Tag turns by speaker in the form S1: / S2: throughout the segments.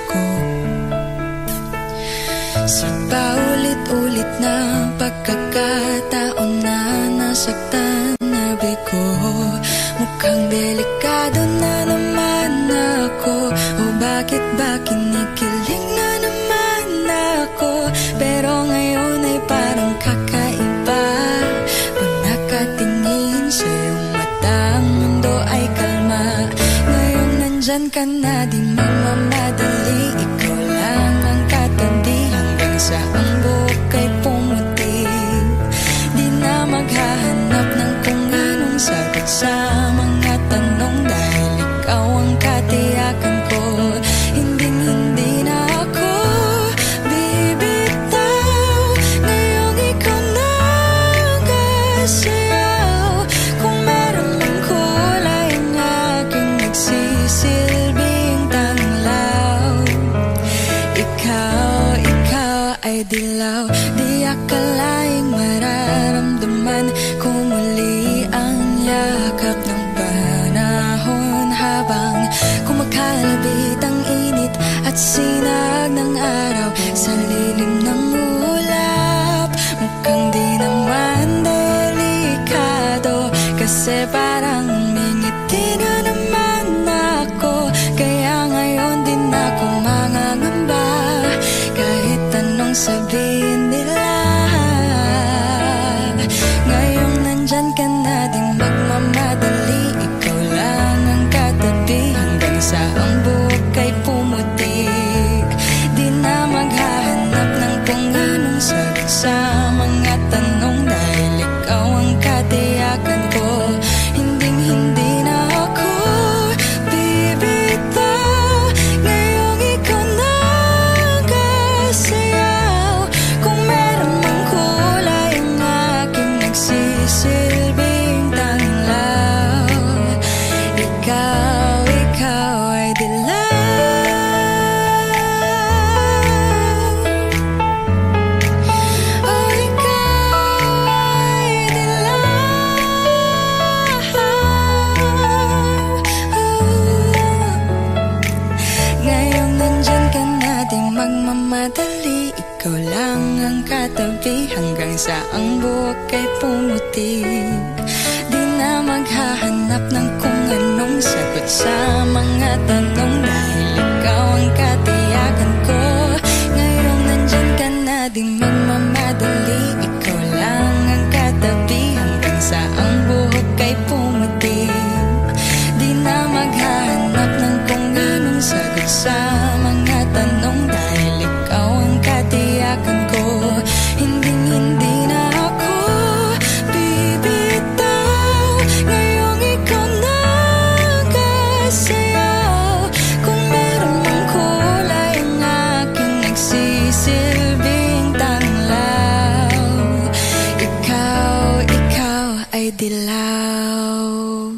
S1: ko. Sa paulit-ulit na pagkakataon na nasaktan na bigo, mukhang delikado na naman ako. O bakit ba kinikilig na naman ako? Pero ngayon ay parang kakaiba. Pag nakatingin sa iyong mata, ang mundo ay kalma. Ngayong nandyan ka na, di magmamadali. Ikaw lang ang katabi hanggang sa ang buhok ay pumuti. Di na maghahanap ng kung anong sagot sa mga tanong, dahil ikaw ang katiyakan ko. Hindi na ako bibitaw. Ngayong ikaw na ang kasayaw. Kung meron mang kulay ang aking nagsisilbing tanglaw, ikaw ay dilaw. Di akalaing mararamdaman ko muli ang yakap ng panahon, habang kumakalabit ang init at sinag ng araw sa lilim ng ulap. Mukhang di naman delikado, kasi parang umingiti na naman ako. Kaya ngayon din ako mangangamba, kahit anong sabihin nila. Ngayong nandyan ka na, di magmamadali. Ikaw lang ang katabi hanggang sa ang buhok ay pumuti. Di na maghahanap ng kung anong sagot sa mga tanong, dahil ikaw ang katiyakan ko. Hindi na ako bibitaw. Ngayong ikaw na ang kasayaw. Kung meron mang kulay ang aking nagsisilbing tanglaw, ikaw ay dilaw. Oh, ikaw ay dilaw. Ngayong nandyan ka na, di magmamadali. Ikaw lang ang katabi hanggang sa ang buhok ay pumuti. Di na maghahanap ng kung anong sagot sa mga tanong, dahil ikaw ang katiyakan ko. Ngayong nandyan ka na, di magmamadali. Ikaw lang ang katabi hanggang sa ang buhok ay pumuti. Di na maghahanap ng kung anong sagot sa mga tanong, dahil ikaw ang katiyakan ko. Hindi na ako bibitaw. Ngayong ikaw na ang kasayaw. Kung meron mang kulay ang aking nagsisilbing tanglaw, ikaw ay dilaw.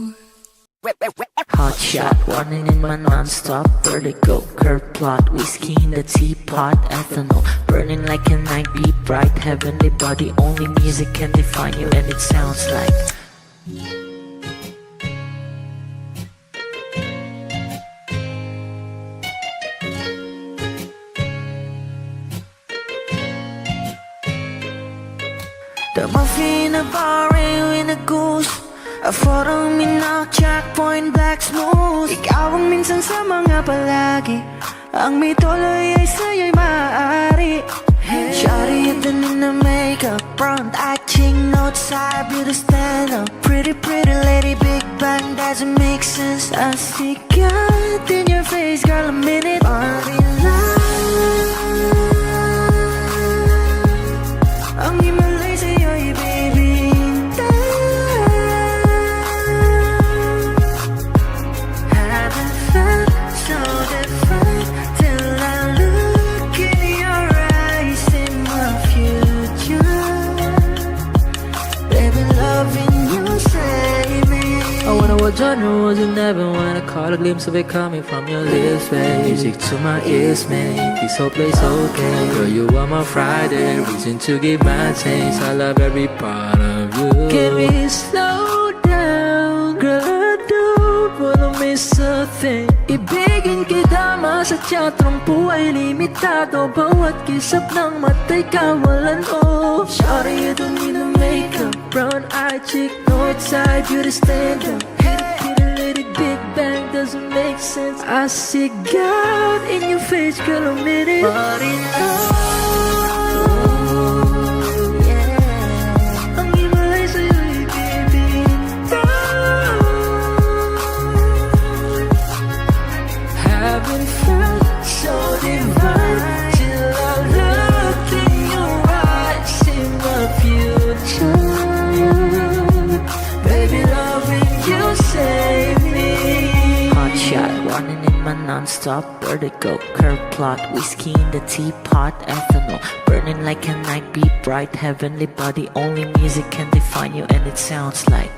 S2: Hot shot, running in my non-stop vertigo. Curve plot, whiskey in the teapot. Ethanol, burning like a night. Be bright, heavenly body. Only music can define you, and it sounds like the muffin, a bar, in a goose. A photo, mina, checkpoint, black smooth. Ikaw ang minsan sa mga palagi. Ang may tuloy ay sa'yo'y maaari. Shawty, even in the makeup, front acting, outside, beauty stand up. Pretty lady, big bang, doesn't make sense. I see God in your face, girl, a minute. Party life. Ang himalay sa'yo'y baby. What genre was you never when I caught a glimpse of it coming from your lips, babe. Music to my ears, man. This whole place okay. Girl, you are my Friday, reason to give my taste. I love every part of you. Can we slow down? Girl, I don't wanna miss a thing. Ibigin kita sa teatrong buhay limitado. Bawat kisap ng mata'y kawalan ko. Shawty, you don't need no makeup. Brown-eyed chick, north-side, you to stand up. Hit a little big bang, doesn't make sense. I see God in your face, girl, I'm in it. But in love, yeah, ang iwalay sa'yo'y bibitaw. Haven't felt so divine till I look in your eyes, see my future. Baby, loving you save me.
S3: Hot shot, running in my non-stop vertigo. Curve plot, whiskey in the teapot, ethanol burning like a night, be bright, heavenly body. Only music can define you, and it sounds like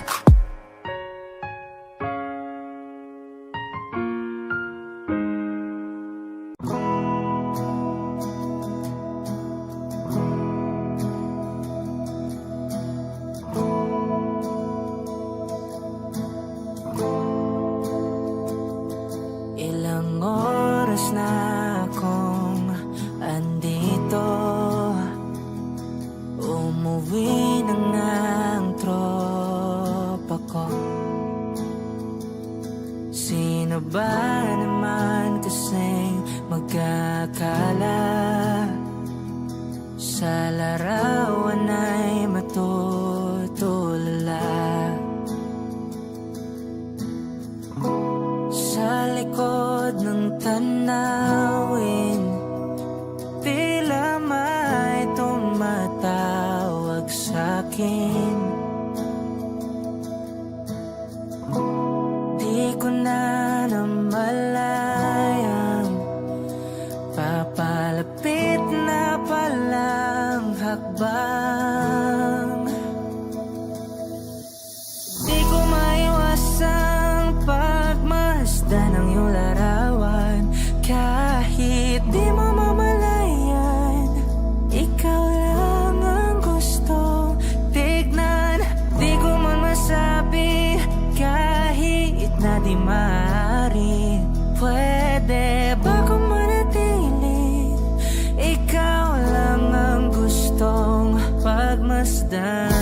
S2: ilang oras na akong andito. Umuwi na nga ang tropa ko. Sino ba naman kasing magkakala sa larawan ay matutulala? Sa likod ng tanawin, tila may tumatawag sa'kin. Di ko na namalayang papalapit na palang hakbang. Di ko maiwasang pagmasdan ng iyong larawan. Kahit di mo mamalayan, ikaw lang ang gustong tignan. Di ko man masabi kahit na di maaari. Pwede ba kung manatili? Ikaw lang ang gustong pagmasdan.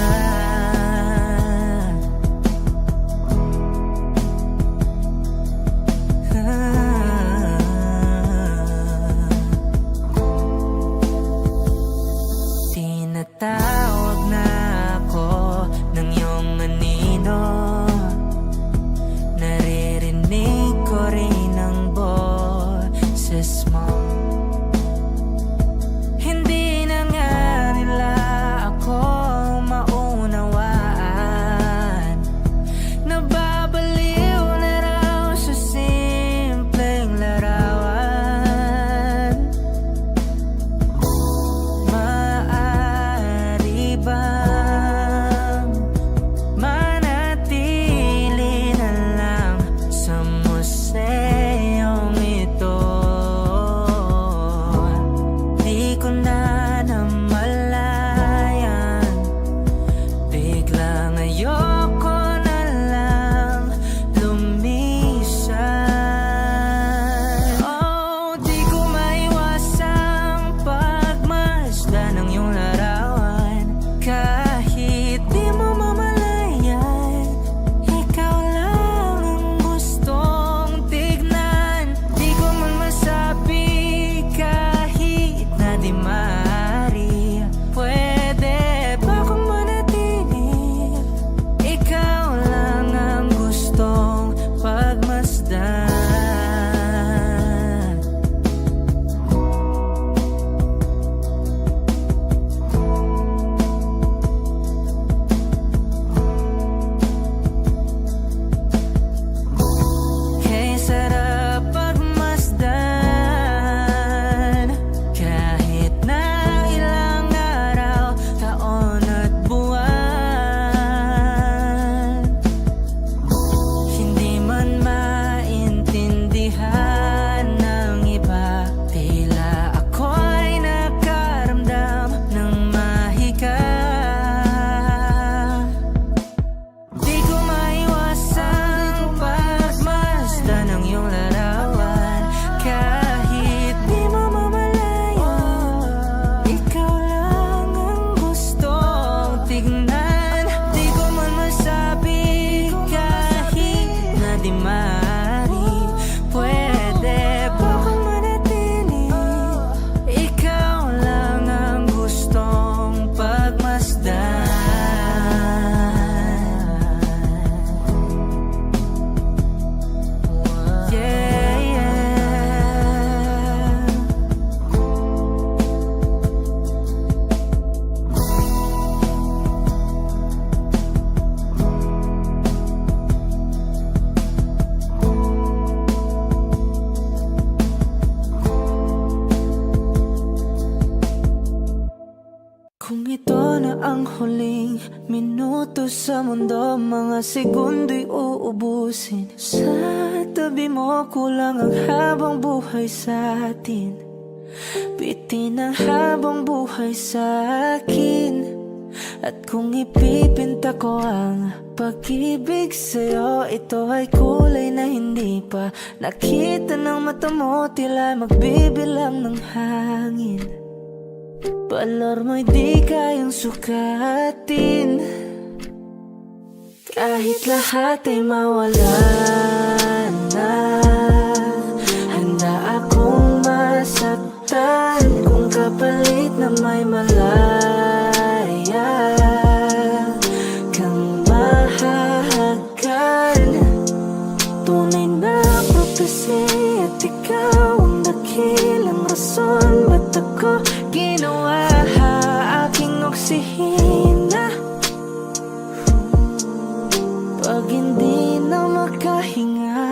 S2: Tinatawag na ako ng iyong anino. Naririnig ko rin ang boses mo. Hindi na nga nila ako maunawaan. Nababaliw na raw sa simpleng larawan. Maaari bang manatili na lang sa museyong ito? ito na ang huling minuto sa mundo, mga segundo'y uubusin. Sa tabi mo kulang ang habang buhay sa atin, bitin ang habang buhay sa akin. At kung ipipinta ko ang pag-ibig sa'yo, ito ay kulay na hindi pa nakita ng mata mo, tila magbibilang ng hangin. Balor mo'y di kayang sukatin, kahit lahat ay mawala na. Handa akong masaktan kung kapalit na may malaya kang mahahagan. Tunay na prophecy at ikaw ang dakilang rason, ba't ako ginawa aking oksihina pag hindi na makahinga?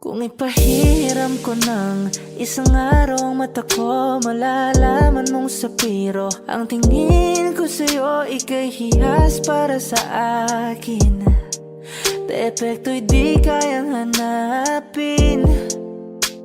S2: Kung ipahiram ko ng isang araw ang mata ko, malalaman mong sapiro ang tingin ko sa'yo, ika'y hiyas para sa akin. Depekto'y di kayang hanapin,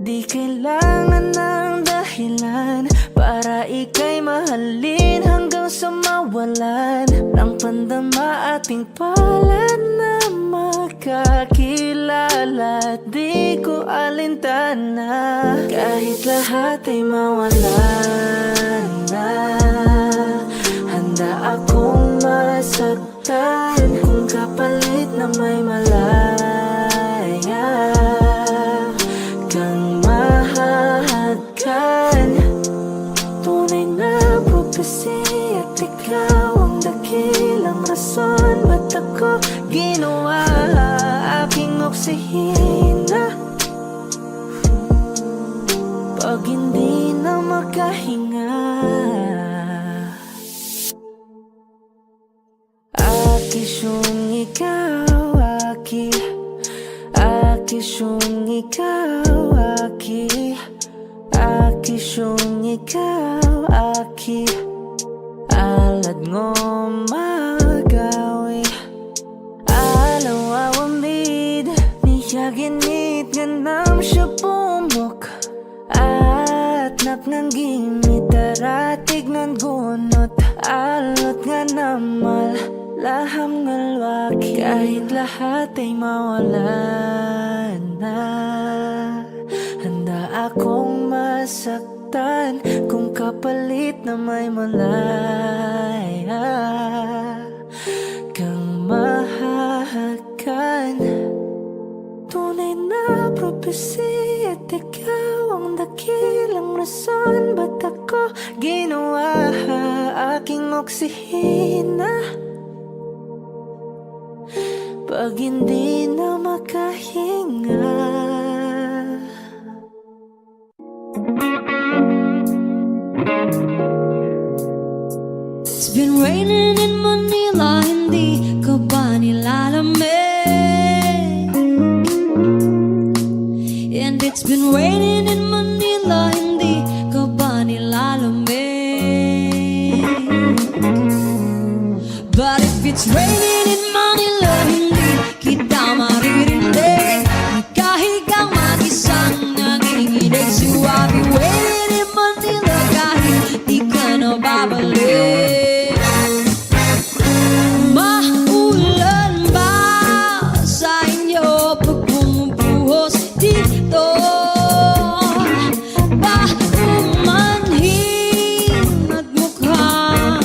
S2: di kailangan ng dahilan para ika'y mahalin hanggang sa mawalan ng pandama ating palad na makakilala. Di ko alintana kahit lahat ay mawalan na. Handa akong masaktan kung kapalit na may malaya kang mahahagan. Tunay na prophecy at ikaw ang dakilang rason, ba't ako ginawa aking oksihina pag hindi na makahinga? Akisyong ikaw, akisyong ikaw, akisyong ikaw, alad ngo magawi alaw awamid niyaginit ganam siya pumok at naknanggimit taratig ng gunot alot nga namal laham ngalwaki. Kahit lahat ay mawala na, handa akong masaktan kung kapalit na may malaya kang mahahagan. Tunay na prophecy at ikaw ang dakilang rason, ba't ako ginawa aking oksihina pag hindi na makahinga?
S1: It's been raining in Manila, hindi ka ba nilalamig? And it's been raining in Manila, hindi ka ba nilalamig? But if it's raining in Manila, hindi kita maririnig. Nagkahigang mag-isang nanginginig. So I'll be waiting in Manila kahit di ka na babalik. Maulan ba sa inyo pag bumubuhos dito? Ba umanhin at mukhang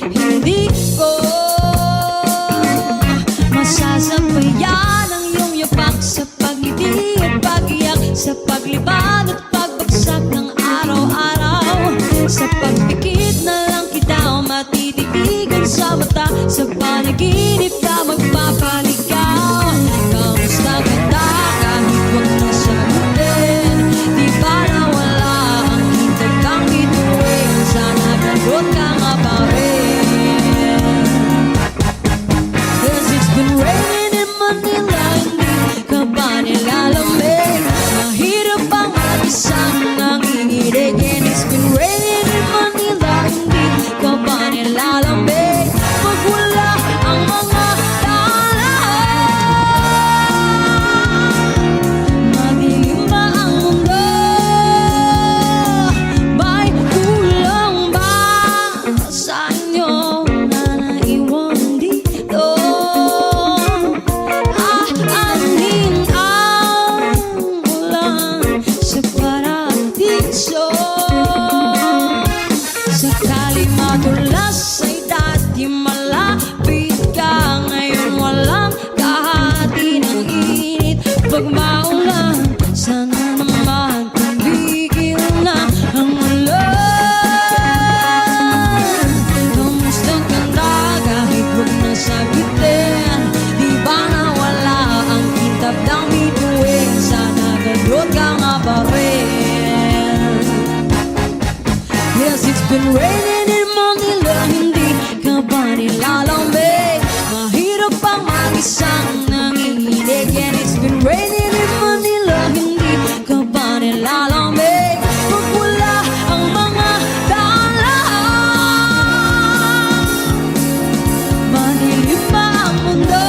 S1: hindi ko masasabayan ang iyong yapak sa pagngiti at pag-iyak, sa paglibad at pagbagsak ng araw-araw. Sa pagpikit na lang kita matititigan sa mata, sa panaginip ka magpapaligaw. Kamusta kita kahit huwag na sagutin? Di ba nawala ang hintag kang bituin? Sana gagot ka nga pa rin. 'Cause it's been raining in Manila, hindi ka ba nilalamig? Mahirap ang mag-isang nanginginig. And it's been
S4: mga baril. Yes, it's been raining in Manila, hindi ka ba nilalamig? Mahirap ang mag-isang nanginginig. And it's been raining in Manila, hindi ka ba nilalamig? Pag wala ang mga daan, madilim pa ang mundo.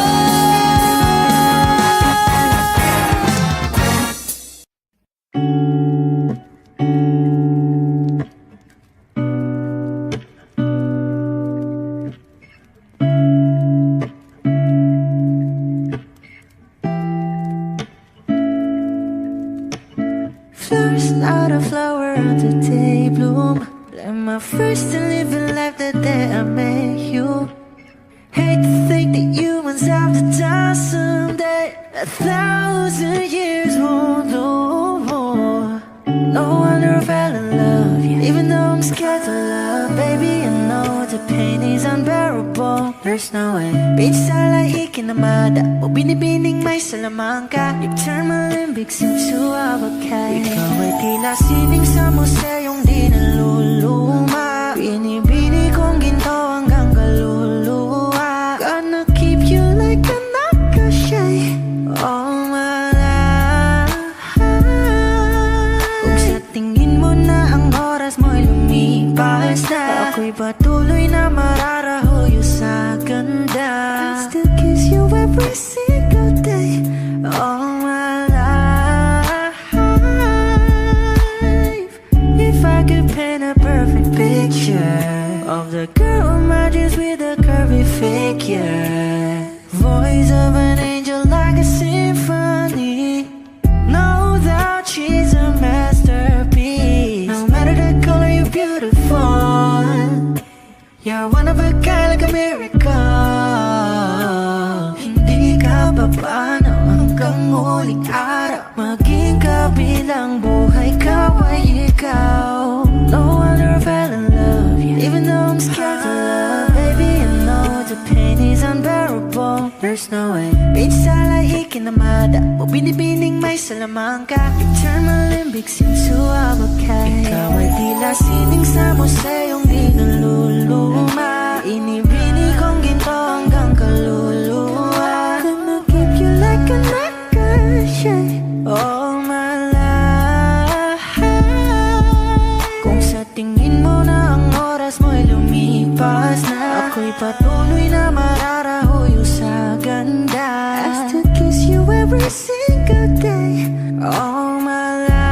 S2: Flowers not a flower until they bloom. Like my first to live in life the day I met you. Hate to think that humans have to die someday. 1,000 years won't do more. No wonder I fell in love, yeah. Even though I'm scared to love, baby, I know the pain is unbearable. There's no way. Bitch, salahikin na mada o binibining may salamangka. You turn my limbics into avocado. Ikaw ay tila sining sa museyong di naluluma. Binibini kong ginto hanggang kaluluwa. Gonna keep you like a nakashay all my life. Kung sa tingin mo na ang oras mo'y lumipas na, ako'y patuloy na mararahuyo sa ganda. I still kiss you every single day all my life. If I could paint a perfect picture of the girl in my dreams with a curvy figure, voice of an angel like a symphony, no doubt she's a masterpiece. No matter the color, you're beautiful. You're one of a kind, like a miracle. Hindi ka papano hanggang huling araw, maging kabilang buhay ka ay ikaw. No wonder I fell in love, yeah. Even though I'm scared to love, baby, I know the pain is unbearable. There's no way. Bitch, salahikin na mada o binibining may salamangka. You turn my limbics into avocado. Ikaw ay tila sining sa museyong di naluluma. Inibini kong ginto hanggang kaluluwa. Gonna keep you like a nakashay all my life. Kung sa tingin mo na ang oras mo'y lumipas na, ako'y patuloy na mararahuyo sa ganda. I still kiss you every single day all my life.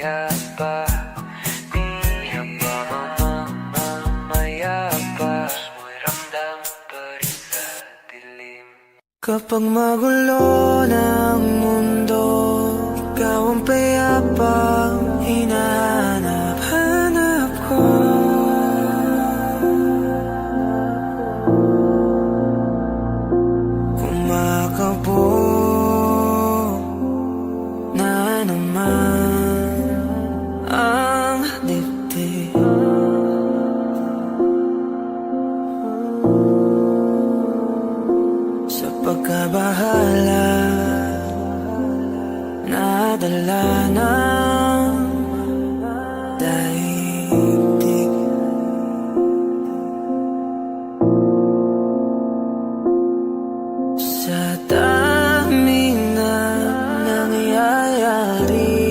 S2: mamaya pa, mamaya pa, mamaya pa, mo'y ramdam pa rin sa dilim. Kapag magulo ng mundo, ikaw ang payapang hinahanap-hanap ko. Kumakabog na naman ang dibdib. Sa pagkabahala, nadala ng daigdig. Sa dami na nangyayari,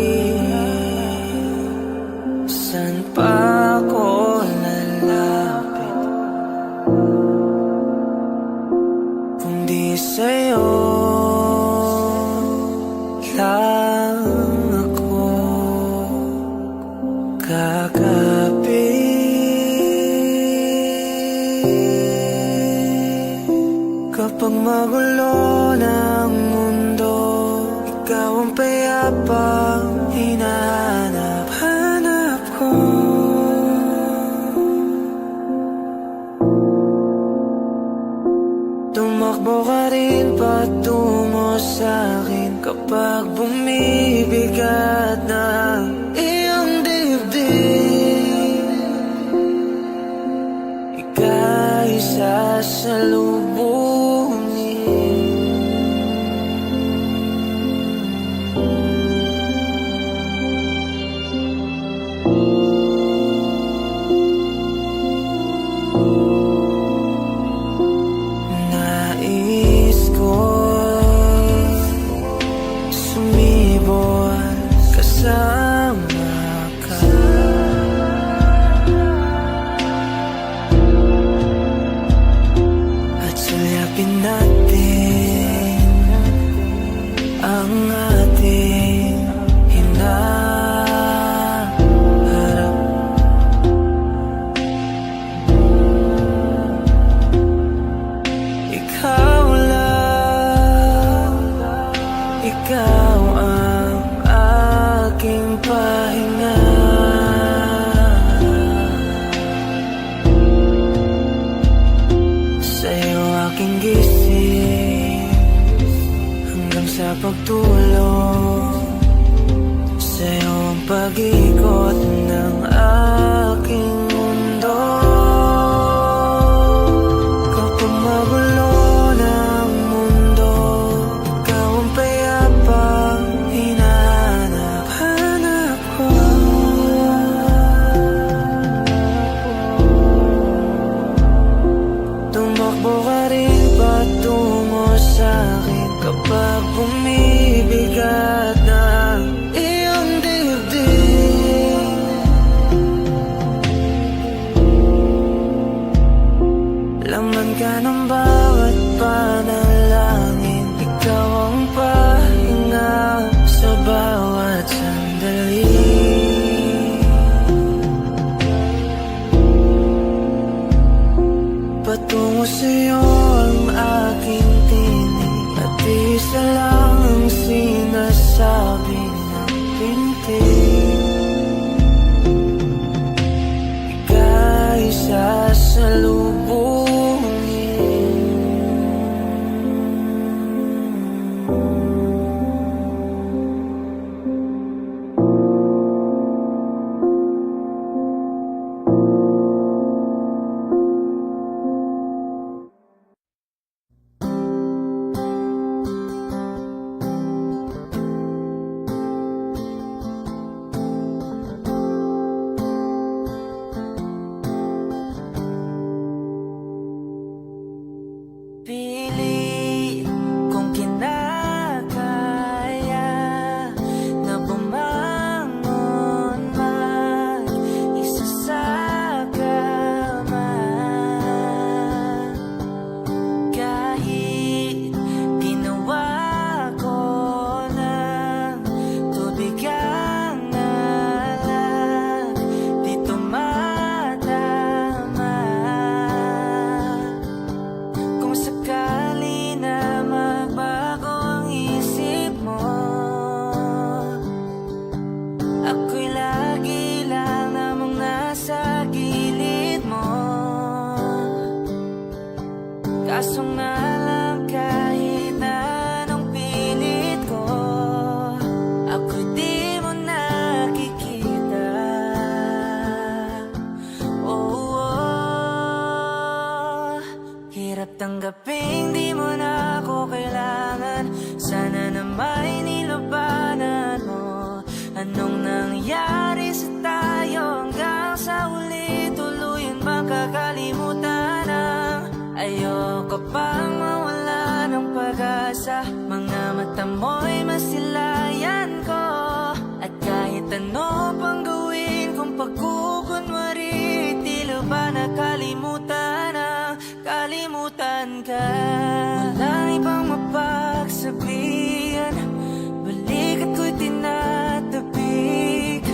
S2: saan pa ako lalapit kundi sa'yo lang ako kakapit. Kapag magulo ng mundo, ikaw ang payapang hinahanap-hanap ko. Tumakbo ka rin patungo sa'kin kapag bumibigat na iyong dibdib. Ika'y sasalubungin. Nais ko'y sumibol kasama ka. At sulyapin natin ang ating hinaharap. Ikaw lang, ikaw ang aking pahinga. Sa'yo aking gising hanggang sa pagtulog. Sa'yo ang pag-ikot ng aking mundo. Kapag magulo ng mundo, ikaw ang payapang hinahanap-hanap ko. Tumakbo ka rin patungo sa'kin kapag bumibigat na iyong dibdib. lagi lang namang nasa gilid mo. Kaso nga lang kahit anong pilit ko, ako di mo nakikita. Hirap tanggapin di mo na ako kailangan. Sana na may nilabanan mo. Anong nangyari sa tayo hanggang sa huli? Tuluyan bang kakalimutan ang ayoko pang mawala ng pag-asa. Mga mata mo'y masilayan ko. At kahit ano pang gawin kung pagkukunwari, tila ba nakalimutan ang kalimutan ka. Walang ibang mapagsabihan, balikat ko'y tinatabik.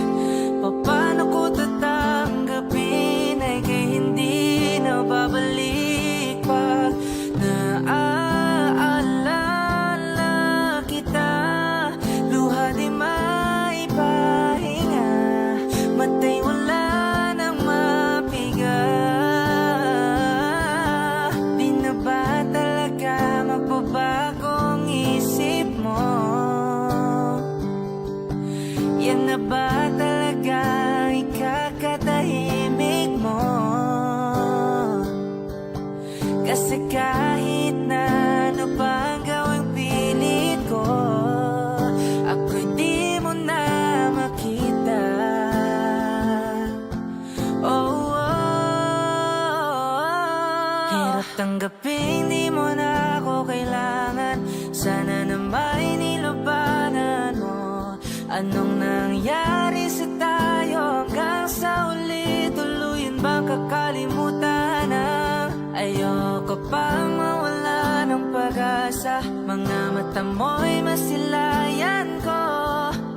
S2: Paano ko tatanggapin ay kay hindi na babalik pag naaalala kita. Luha di maipahinga, matay wala nang mapiga. Di na ba talaga magbabagong isip mo? Yan na ba talaga ikakatahimik mo? Kasi kahit na ano pa ang gawing pilit ko, ako'y di mo na makita. Hirap tanggapin di mo na ako kailangan. Sana na may nilabanan mo. Anong nangyari sa tayo hanggang sa huli? Tuluyan bang kakalimutan ang ayoko pang mawala ng pag-asa. Mga mata mo'y masilayan ko.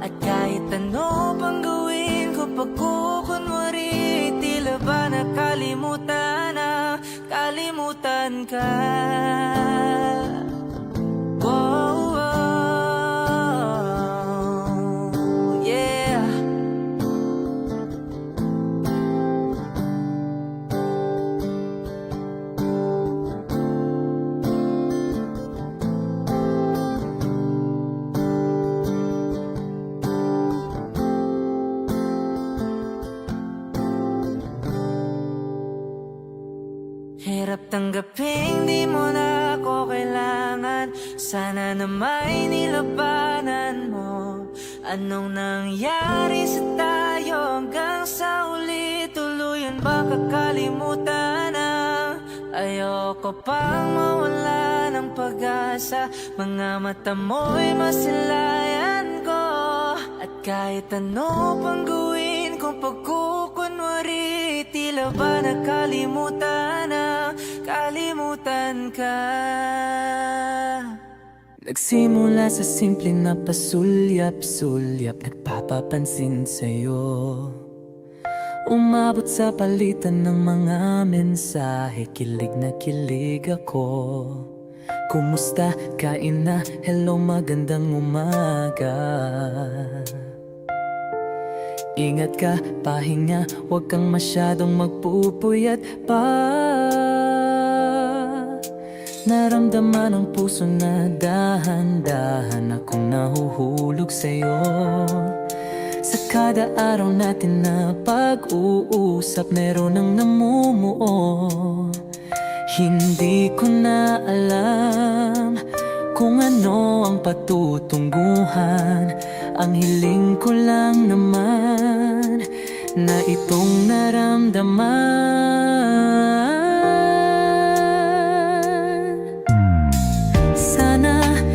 S2: At kahit ano pang gawin ko pagkukunwari, tila ba nakalimutan ang kalimutan ka. Whoa, yeah. Hirap tanggapin di mo na ako kailangan. Sana na may nilabanan mo. Anong nangyari sa tayo hanggang sa huli? Tuluyan ba kakalimutan ang ayoko pang mawala ng pag-asa. Mga mata mo'y masilayan ko. At kahit ano pang gawin kung pagkukunwari, tila ba nakalimutan ang kalimutan ka.
S5: Nagsimula sa simple na pasulyap-sulyap, nagpapapansin sa'yo. Umabot sa palitan ng mga mensahe, kilig na kilig ako. Kumusta? Kain na? Hello, magandang umaga. Ingat ka, pahinga, huwag kang masyadong magpupuyat pa. Naramdaman ng puso na dahan-dahan akong nahuhulog sa'yo. Sa kada araw natin na pag-uusap, meron ang namumuo. Hindi ko na alam kung ano ang patutunguhan. Ang hiling ko lang naman na itong naramdaman.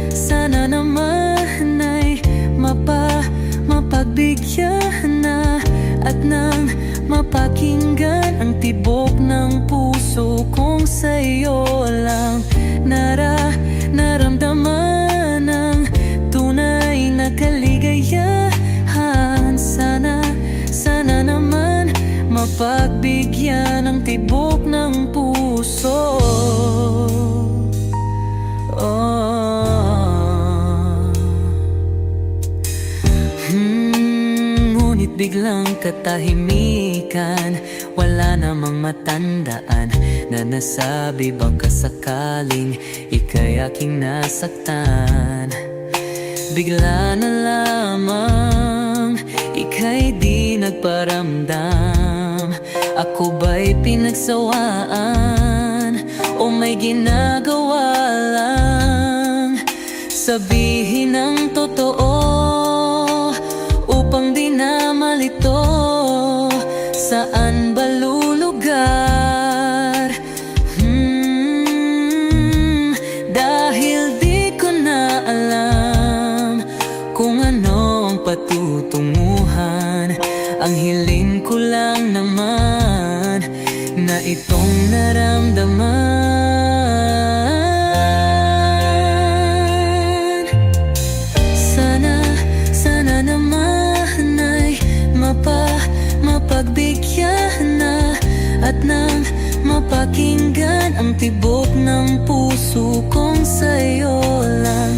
S5: Sana naman ay mapagbigyan na at nang mapakinggan ang tibok ng puso kong sa'yo lang naramdaman ang tunay na kaligayahan. Sana naman mapagbigyan ang tibok ng puso. Ngunit biglang katahimikan. Wala namang matandaan na nasabi baka sakaling ika'y aking nasaktan. Bigla na lamang ika'y di nagparamdam. Ako ba'y pinagsawaan o may ginagawa lang? Sabihin ang totoo upang di na malito. Saan ba lulugar? Dahil di ko na alam kung ano ang patutunguhan. Ang hiling ko lang naman na itong naramdaman. Sana naman ay mapagbigyan na at nang mapakinggan ang tibok ng puso kong sa'yo lang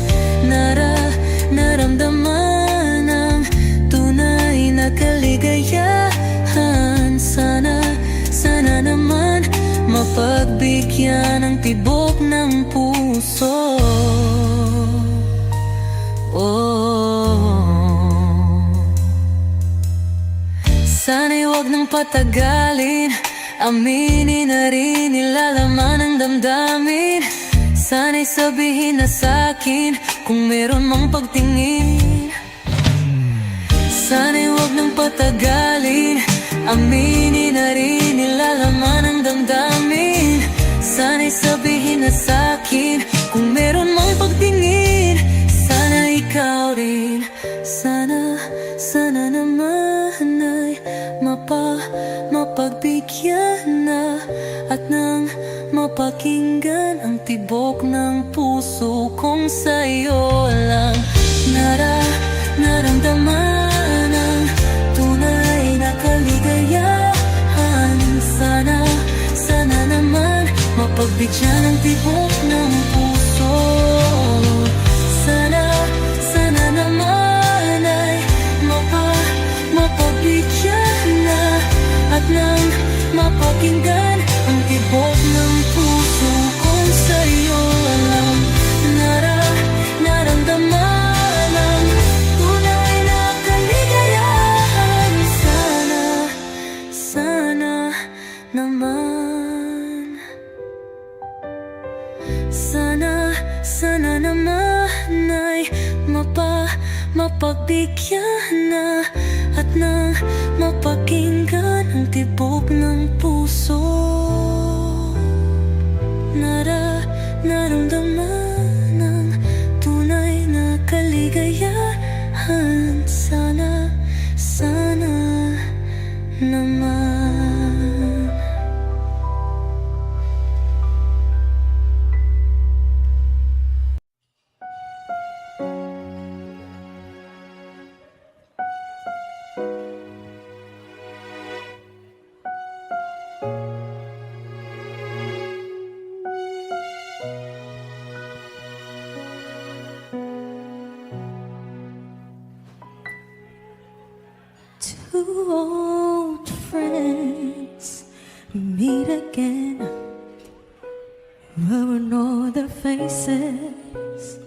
S5: naramdaman ang tunay na kaligayahan. Sana naman mapagbigyan ang tibok ng puso. Sana'y wag nang patagalin, aminin na rin nilalaman ng damdamin. Sana'y sabihin na sa'kin kung meron mang pagtingin. Sana'y wag nang patagalin, aminin na rin nilalaman ng damdamin. Sana'y sabihin na sa'kin kung meron mang pagtingin. Sana ikaw rin, sana naman ay mapagbigyan na at nang mapakinggan ang tibok ng puso kong sa'yo lang naramdaman ang tunay na kaligayahan. Sana naman mapagbigyan ang tibok ng puso. Sana naman ay mapagbigyan na at nang mapakinggan ang tibok ng puso kong sa'yo lang naramdaman ang tunay na kaligayahan. Sana naman, sana naman ay mapagbigyan na at nang mapakinggan ang tibok ng puso. Naramdaman ang tunay na kaligayahan. Sana naman.
S4: Two old friends meet again, ruin all their faces,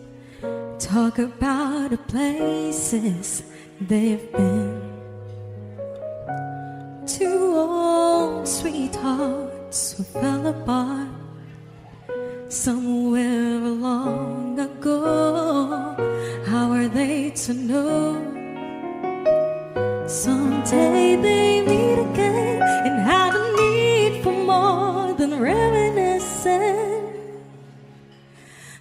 S4: talk about the places they've been. Two old sweethearts who fell apart somewhere long ago. How are they to know? Someday they meet again and have a need for more than reminiscing.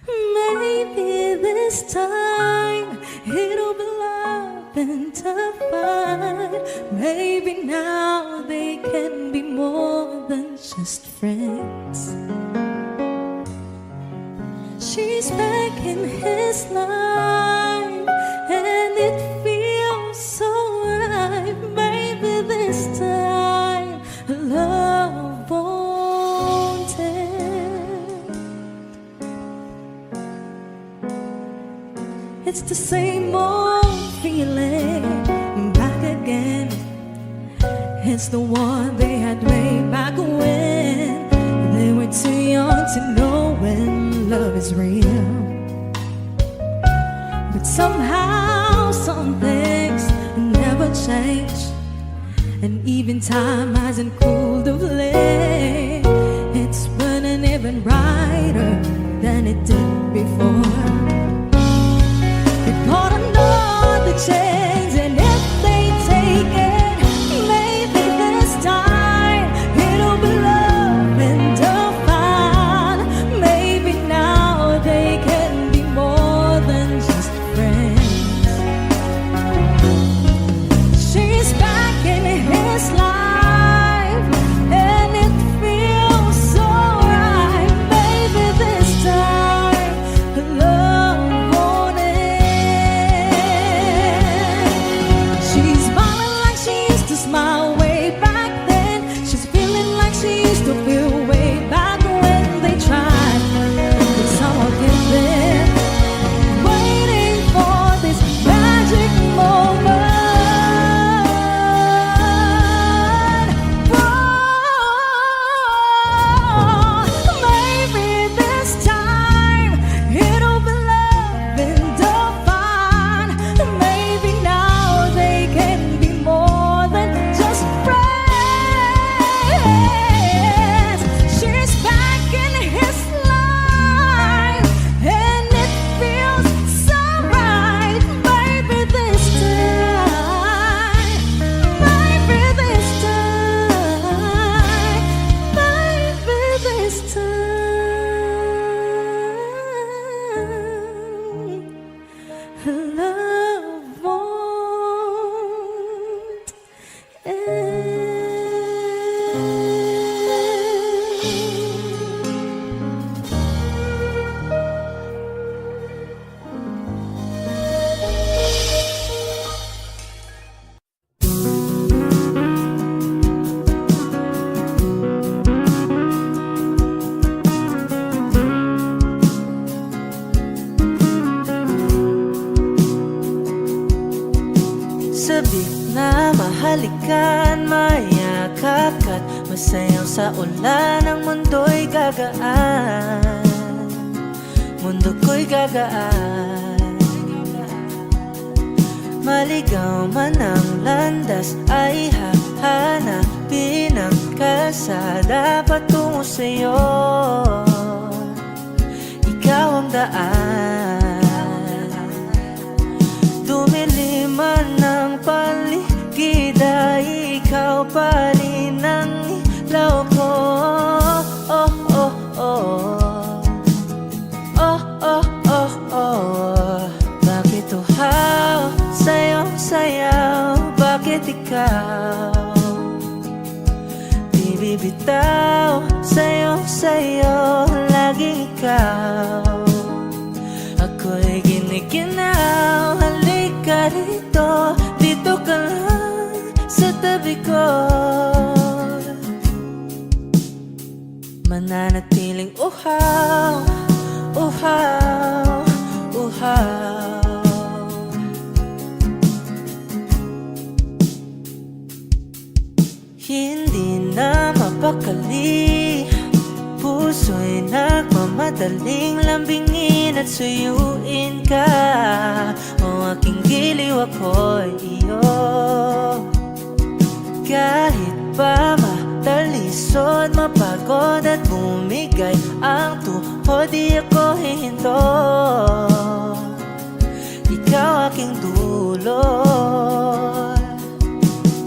S4: Maybe this time it'll be love and find. Maybe now they can be more than just friends. She's back in his life and it feels so right. Maybe this time love won't end. It's the same old feeling back again. It's the one they had way back when they were too young to know when love is real. But somehow some things never change, and even time hasn't cooled the flame. It's burning even brighter than it did before. It caught another chance, and if they take it, maybe this time it'll be love and divine. Maybe now they can be more than just friends. She's back in his life, and it feels so right. Maybe this time love won't end. She's smiling like she used to smile way back then. She's feeling like she used to feel way back when they tried. But somehow give in, waiting for this magic moment. Maybe this time it'll be love and divine. Maybe now they can be more than just friends. She's back in his life, and it feels so right. Maybe this time, maybe this time, maybe this time, love won't end.
S2: Sabik na mahalikan, mayakap ka't masayaw sa ulan. Ang mundo'y gagaan, mundo ko'y gagaan. Maligaw man ang landas, ay hahanapin ang kalsada patungo sa'yo. Ikaw ang daan. Dumilim man ang paligid, ay ikaw pa rin ang ilaw ko. Oh, oh, oh. Oh, oh, oh, oh. Bakit uhaw sa'yong sayaw? Bakit ikaw di bibitaw? Sa'yong sayo, laging ikaw. Ako'y giniginaw, halika rito, dito ka lang sa tabi ko. Mananatiling uhaw, uhaw, uhaw. Hindi na mapakali, puso'y nagmamadaling lambingin at suyuin ka. O aking giliw, ako'y iyo. Kahit pa matalisod, mapagod at bumigay ang tuhod, di ako hihinto. Ikaw aking dulot.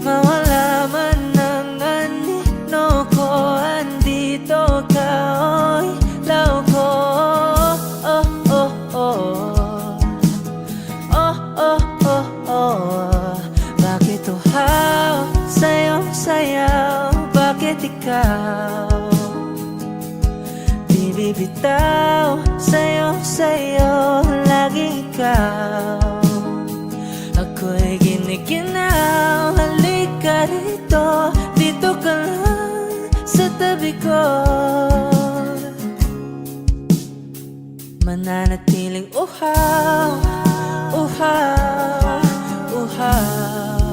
S2: Mawala man ang anino ko, andito ka, oy, law ko. Oh, oh, oh. Oh, oh, oh, oh. Bakit uhaw sa'yong sayaw? Bakit ikaw di bibitaw? Sa'yong sayo, laging ikaw. Ako'y giniginaw, halika rito, dito ka lang sa tabi ko. Mananatiling uhaw, uhaw, uhaw.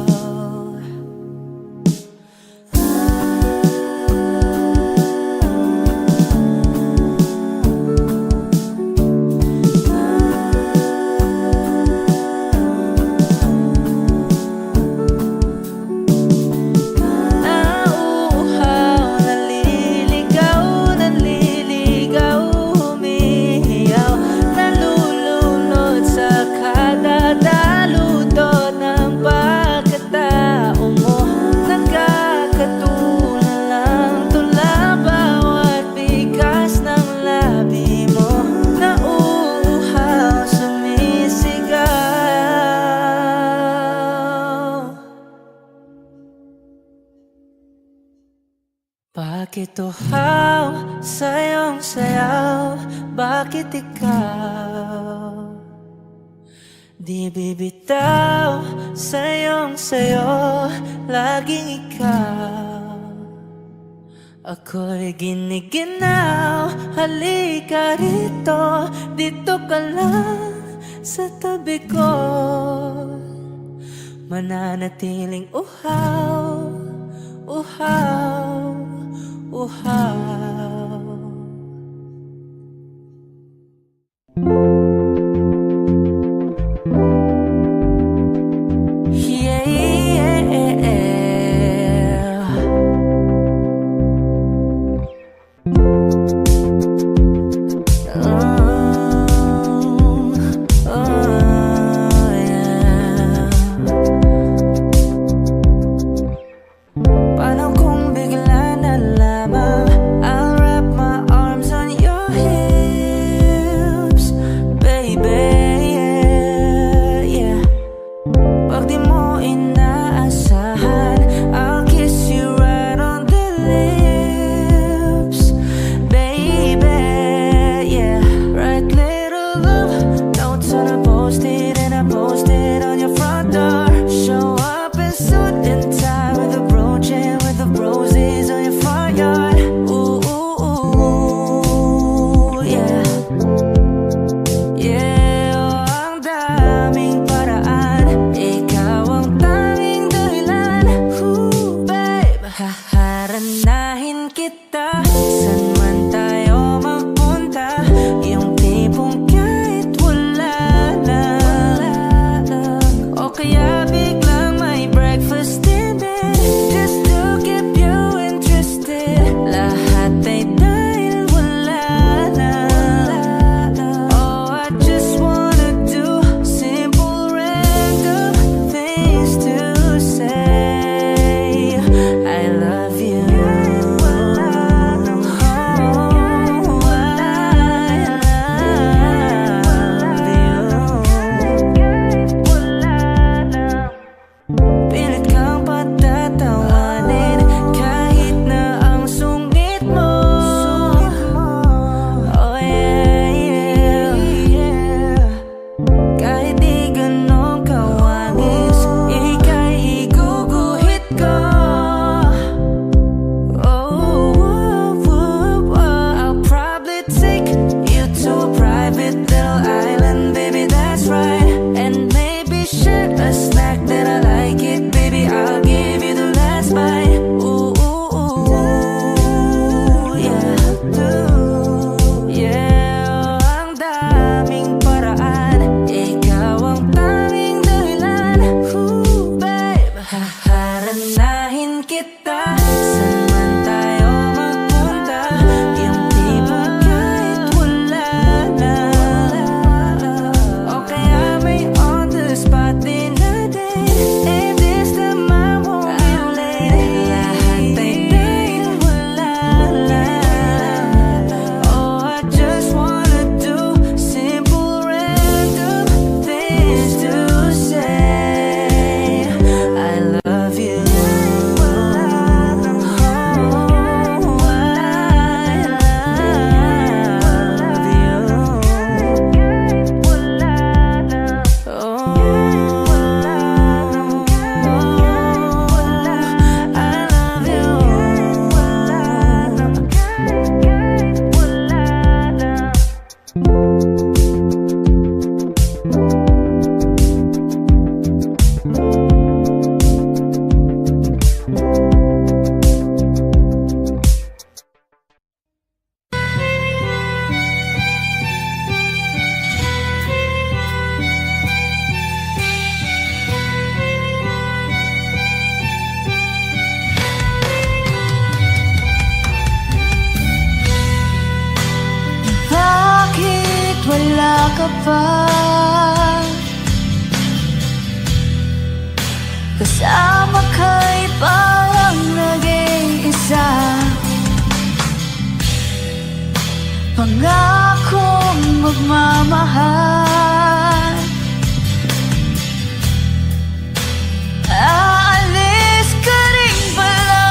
S5: Bakit uhaw sa iyong sayaw? Bakit ikaw di bibitaw sa iyong sayo? Laging ikaw ako'y giniginaw. Halika rito, dito ka lang sa tabi ko. Mananatiling uhaw, uhaw, uhaw.
S2: ka pa kasama ka'y parang nag-iisa. Pangakong magmamahal, aalis ka rin pala.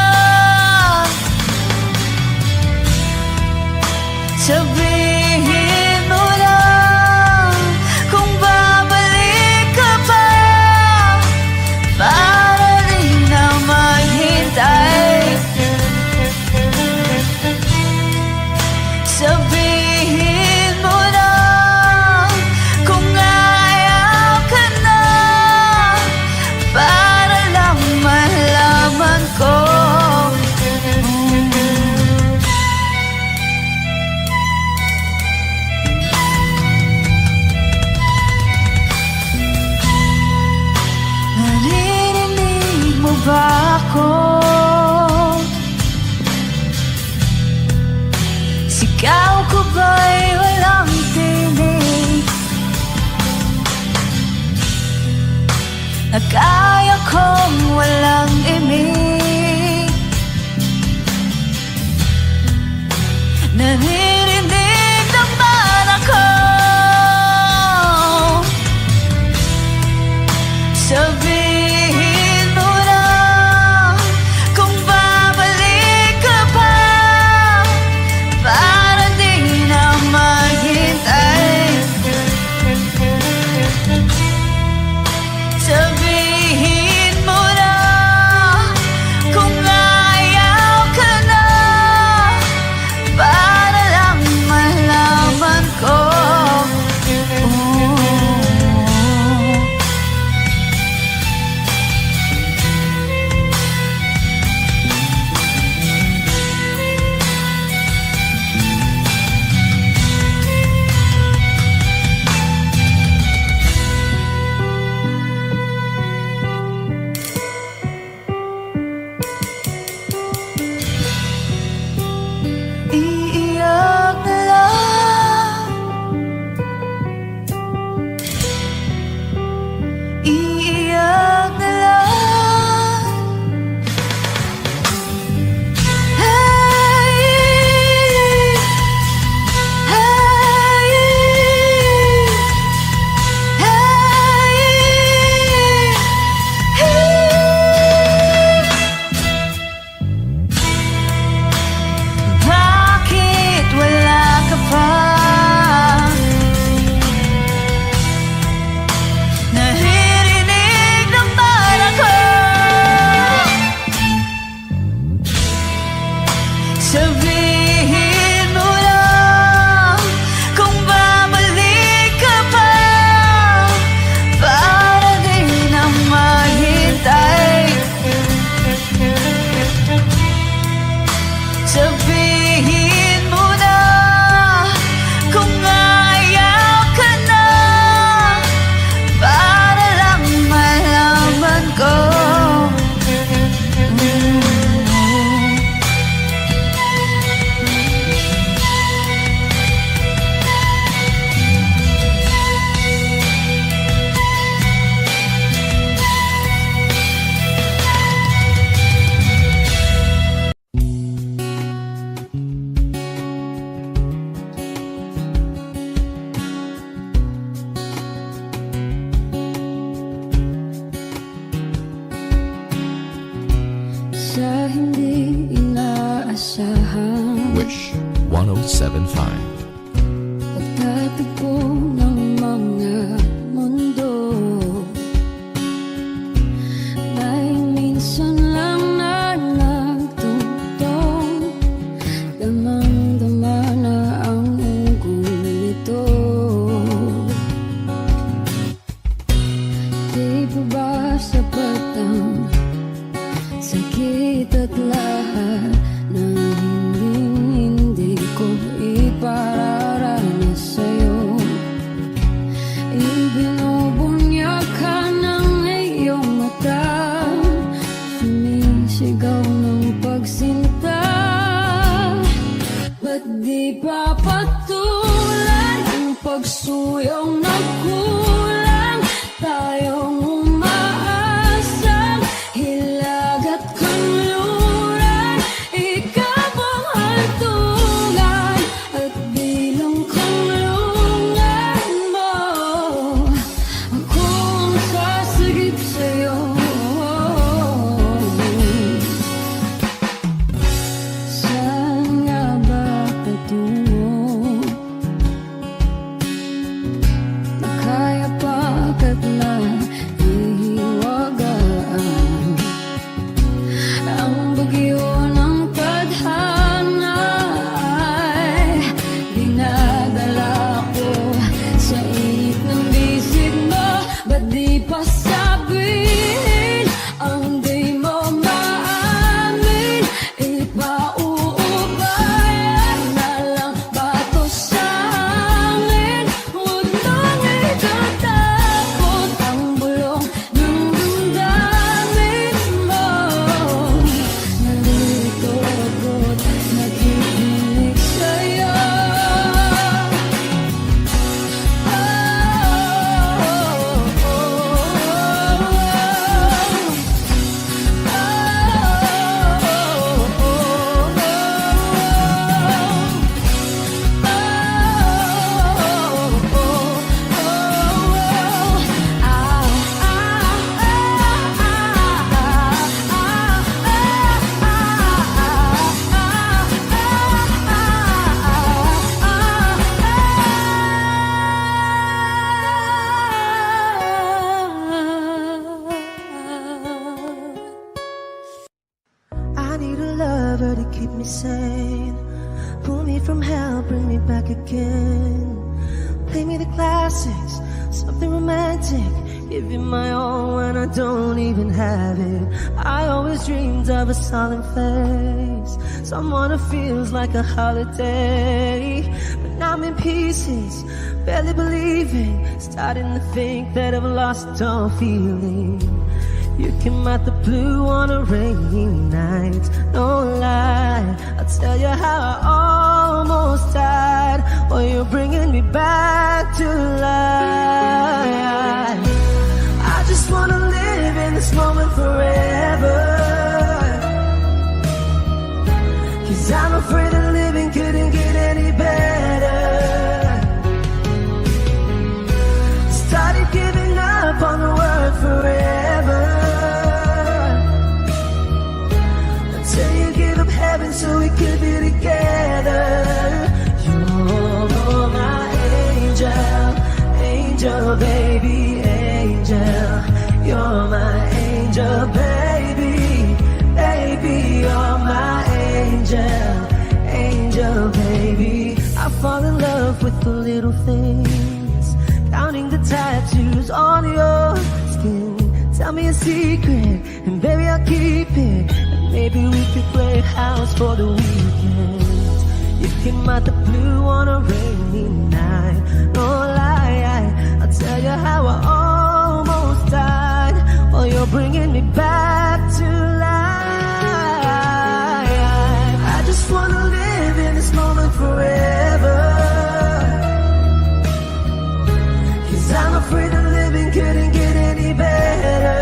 S2: ako. Sigaw ko ba'y walang tinig? Nagkaya kong walang imig. Naririnig naman ako. Sabihin mo na kung babalik ka pa, para di na maghintay. Sabihin mo na kung ayaw ka na, para lang malaman ko. Iiyak na lang, iiyak na lang. Hey, hey, bakit wala ka pa? Naririnig naman ako. Sabihin mo lang kung babalik ka pa, para di na maghintay. Sabihin mo na kung ayaw ka na, para lang malaman ko.
S4: Sa hindi inaasahan,
S6: Wish 1075.
S4: pagtatagpo ng mga mundo, may minsan lang na nagtutong, damang-dama na ang unggoy nito. Di pa ba sapat ang sakit at lahat na hindi ko ipararanas sa'yo? Ibinubunyag ka ng iyong mata, sumisigaw ng pagsinta. Ba't di pa patulan ang pagsuyong na kulang? Tayong umaasang hilag at kanluran, ikaw ang hantungan at bilang kanlungan mo. Ako ang sasagip sa'yo. Saan nga ba patungo?
S2: I need a lover to keep me sane. Pull me from hell, bring me back again. Play me the classics, something romantic. Give you my all when I don't even have it. I always dreamed of a solemn face, someone who feels like a holiday. But now I'm in pieces, barely believing, starting to think that I've lost all feeling. You came out the blue on a rainy night, no lie. I'll tell you how I almost died, while you're bringing me back to life. I just wanna live in this moment forever, 'cause I'm afraid that living couldn't get any better. Started giving up on the word forever, until you give up heaven so we could be together. You're my angel, angel baby, angel. You're my angel baby, baby. You're my angel, angel baby. I fall in love with the little things, counting the tattoos on your skin. Tell me a secret, and baby I'll keep it. And maybe we could play house for the weekend. You came out the blue on a rainy night, no lie. I'll tell you how I almost died, while you're bringing me back to life. I just wanna live in this moment forever, 'cause I'm afraid that living couldn't get any better.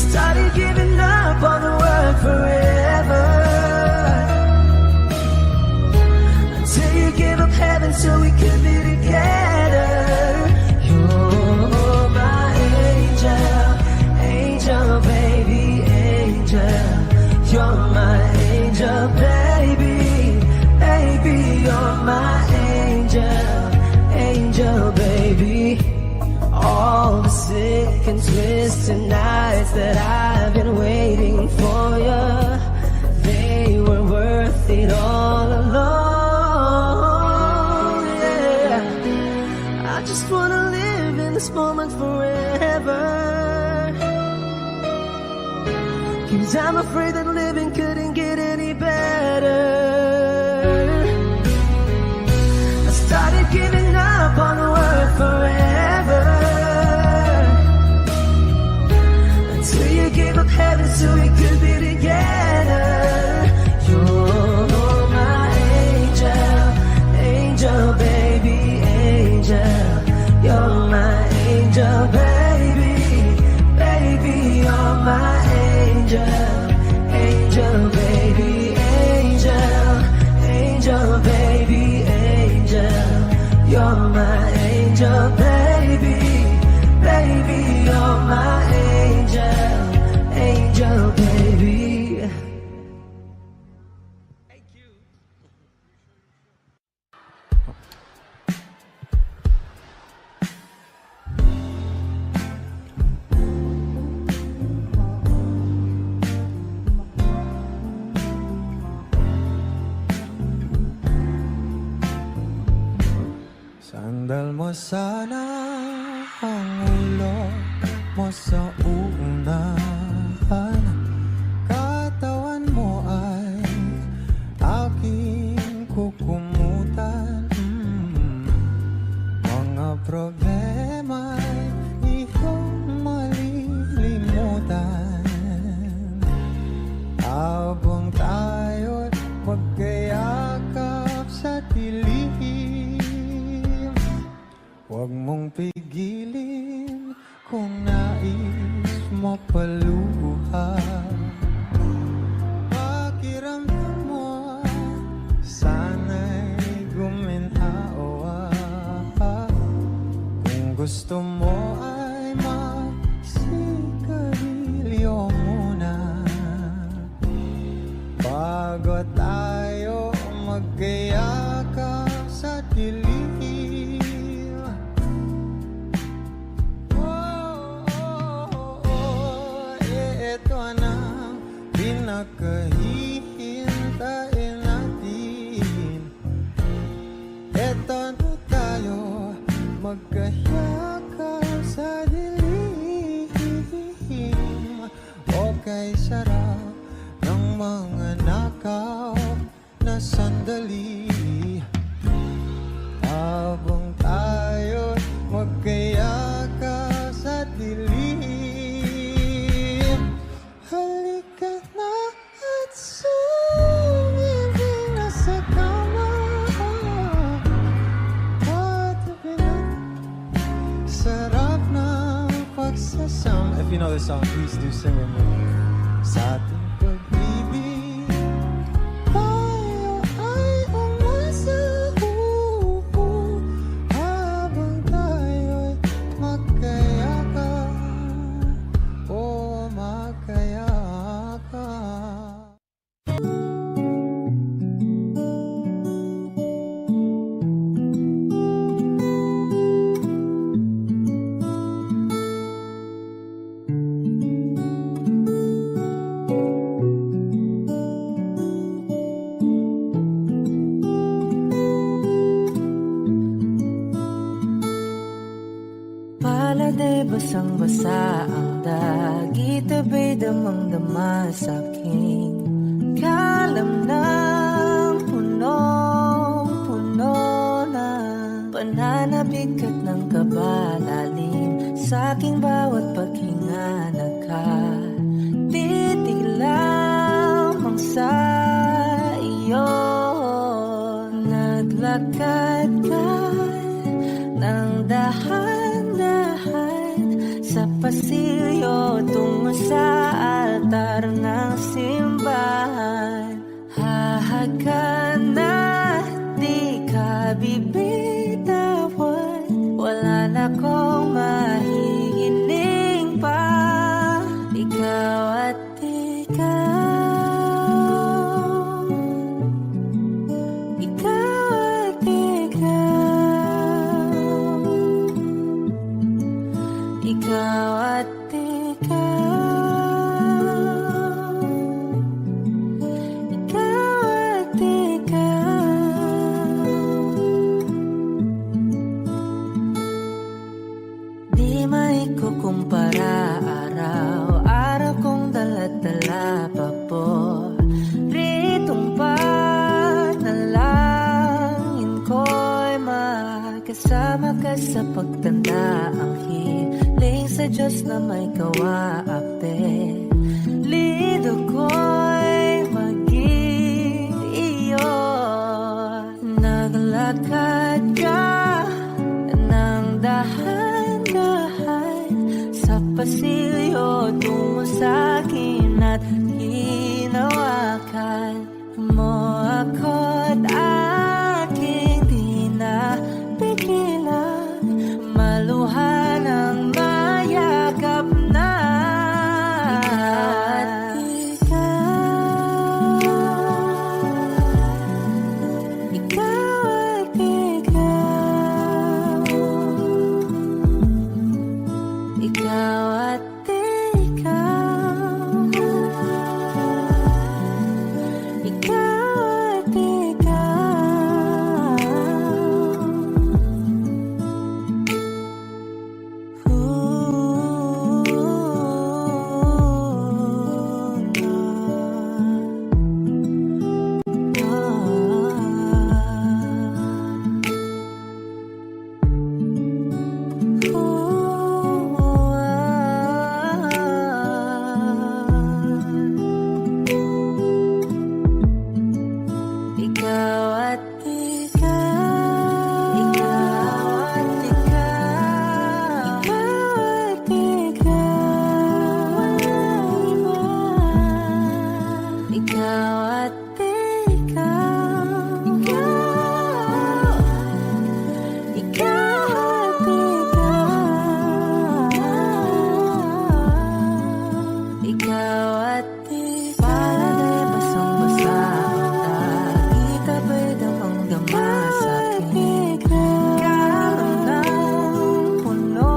S2: Started giving up on the word forever, until you gave up heaven so we could be together. You're my angel, angel baby, angel. You're my angel baby, baby. You're my angel, angel baby. All the sick and twisted nights that I've been waiting for you, they were worth it all alone. Yeah, I just wanna live in this moment forever, 'cause I'm afraid that living couldn't get any better. I started giving up on the word forever, until you gave up heaven so we could be together. You're my angel, angel baby, angel. You're my angel baby, baby. You're my angel, angel baby, angel. Angel baby, angel. You're my angel baby, baby. You're my angel, angel baby.
S7: Sandal mo sana ang ulo mo sa unahan, katawan mo ay aking kukumutan. Mga problema'y iyong malilimutan, habang tayo'y magkayakap sa dilim. Huwag mong pigilin kung nais mo paluha. Pakiramdam mo sana'y guminhawa. Kung gusto mo ay magsigarilyo muna, bago tayo magkayakap sa dilim. Eto na ang pinakahihintayin natin. Eto na tayo, magkahiyakap sa dilim. Okay, sarap ng mga nakaw na sandali. Habang tayo'y magkayakap sa dilim. Halika na at sumibig na sa kama. Patabi na, sarap ng pagsasama. If you know this song, please do sing with me. Sa ating pag-ibig, tayo ay umasa. Habang tayo'y magkayakap, oh magkayakap.
S5: Pala'y basang-basa ang dagit, abay damang-dama sa aking kalam ng punong-puno na pananabik at ng kabalalim sa aking bawat paghinga. Nakatitig lamang sa iyo, naglakad ka ng dahan-dahan sa pasilyo tungo sa altar ng simbahan. Hahagan na di ka bibitawan, wala na kong mahihiling pa. Ikaw at ikaw, ikaw at ikaw, ikaw at ikaw, ikaw at ikaw. Di maikukumpara, araw-araw kong dala-dala pa po ritong panalangin ko'y makasama ka sa pagtanda. Ang hiling sa Diyos na may kawaapte, lido ko'y maging iyo. Naglakad ka ng dahan-dahan sa pasilyo tungo sa akin at hinawakan mo ako't aking di napigilan, maluhan ang mayakap na. Ikaw at ikaw, ikaw at ikaw, ikaw at ikaw. Ikaw at ikaw, ikaw at ikaw, ikaw at ikaw, walang iba. Ikaw at ikaw, ikaw, ikaw at ikaw, ikaw at ikaw. Pala'y basang-basa ang dagit, abay damang-dama sa aking kalam ng punong-puno.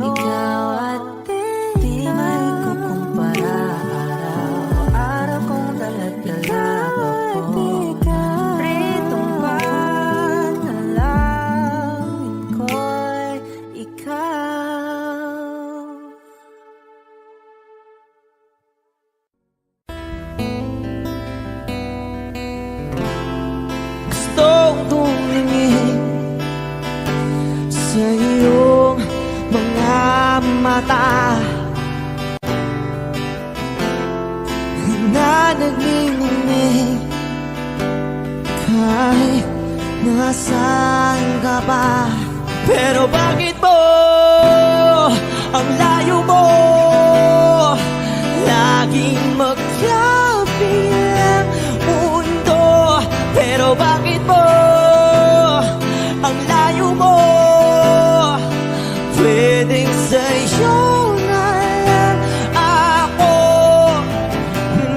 S5: Ikaw at ikaw, di maikukumpara,
S2: nagniningning kahit nasaan ka pa. Pero bakit mo ang layo mo laging magkabilang mundo? Pero bakit mo ang layo mo pwedeng sa'yo na lang ako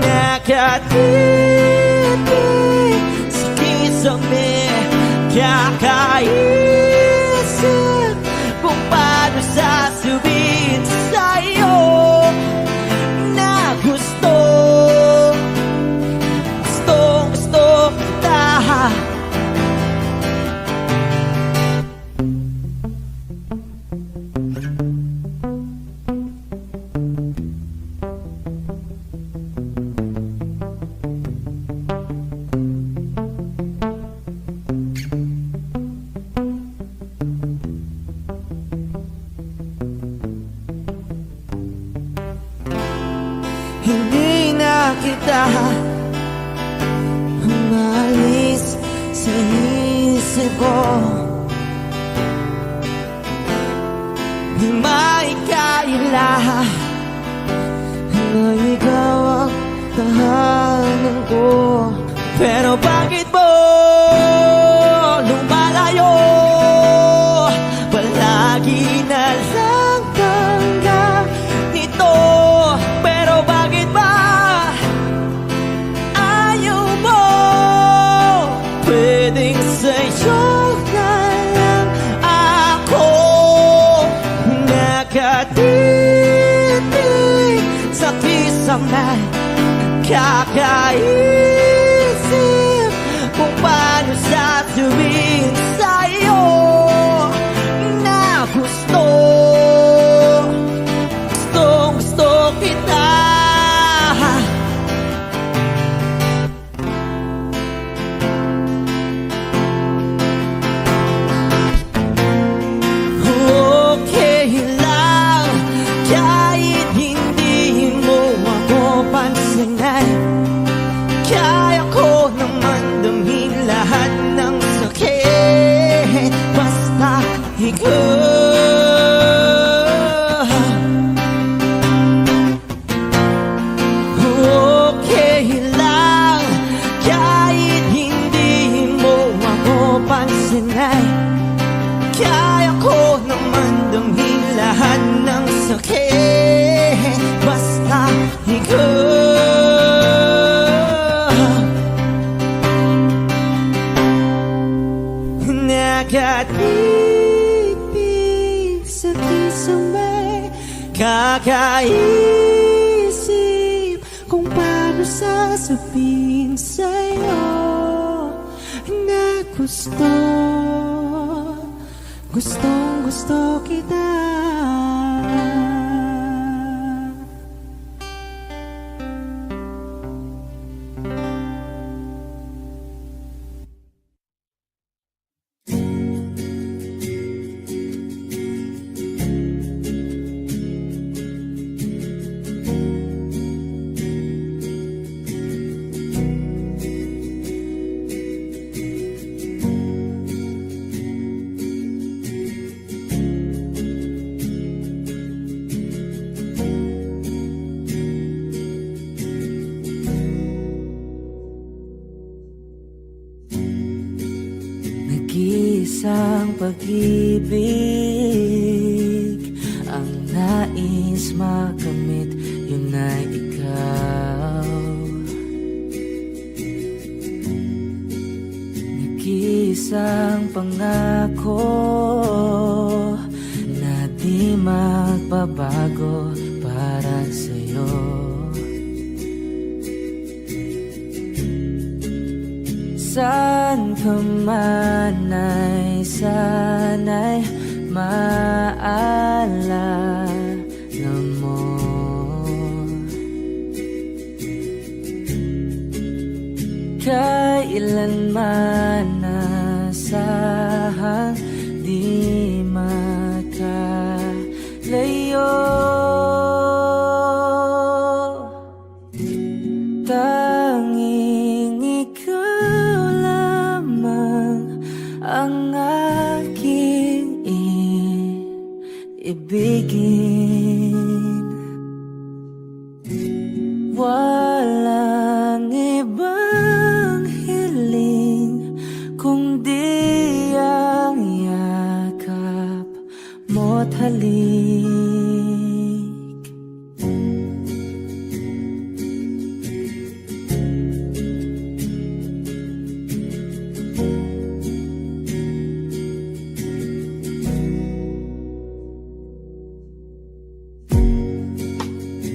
S2: nakatitig sa kisame, kakaisip kung paano sasabihin sa'yo na gusto kita. Hindi na kita umalis sa isip ko, di maikaila na ikaw ang tahanan ko. Pero bakit mo lumalayo? Palagi na lang hanggang nito. Pero bakit ba ayaw mo? Pwedeng sa'yo na lang ako nakatitig sa kisame, kakaisip kung paano sasabihin sa'yo na gusto kita. Okay lang kahit hindi mo ako pansinin, kaya ko naman damhin lahat ng sakit basta ikaw. Okay lang kahit hindi mo ako pansinin, kaya ko naman damhin lahat ng sakit basta ikaw. Nakatitig sa kisame, kakaisip kung paano sasabihin sa'yo na gustong kita.
S3: Nag-iisang pag-ibig ang nais makamit, yun ay ikaw. Nag-iisang pangako na di magbabago para sa'yo. Saan ka man ay sana'y maalala mo. Kailanman nasahang di makalayo.
S5: Walang ibang hiling kundi ang yakap mo't halik.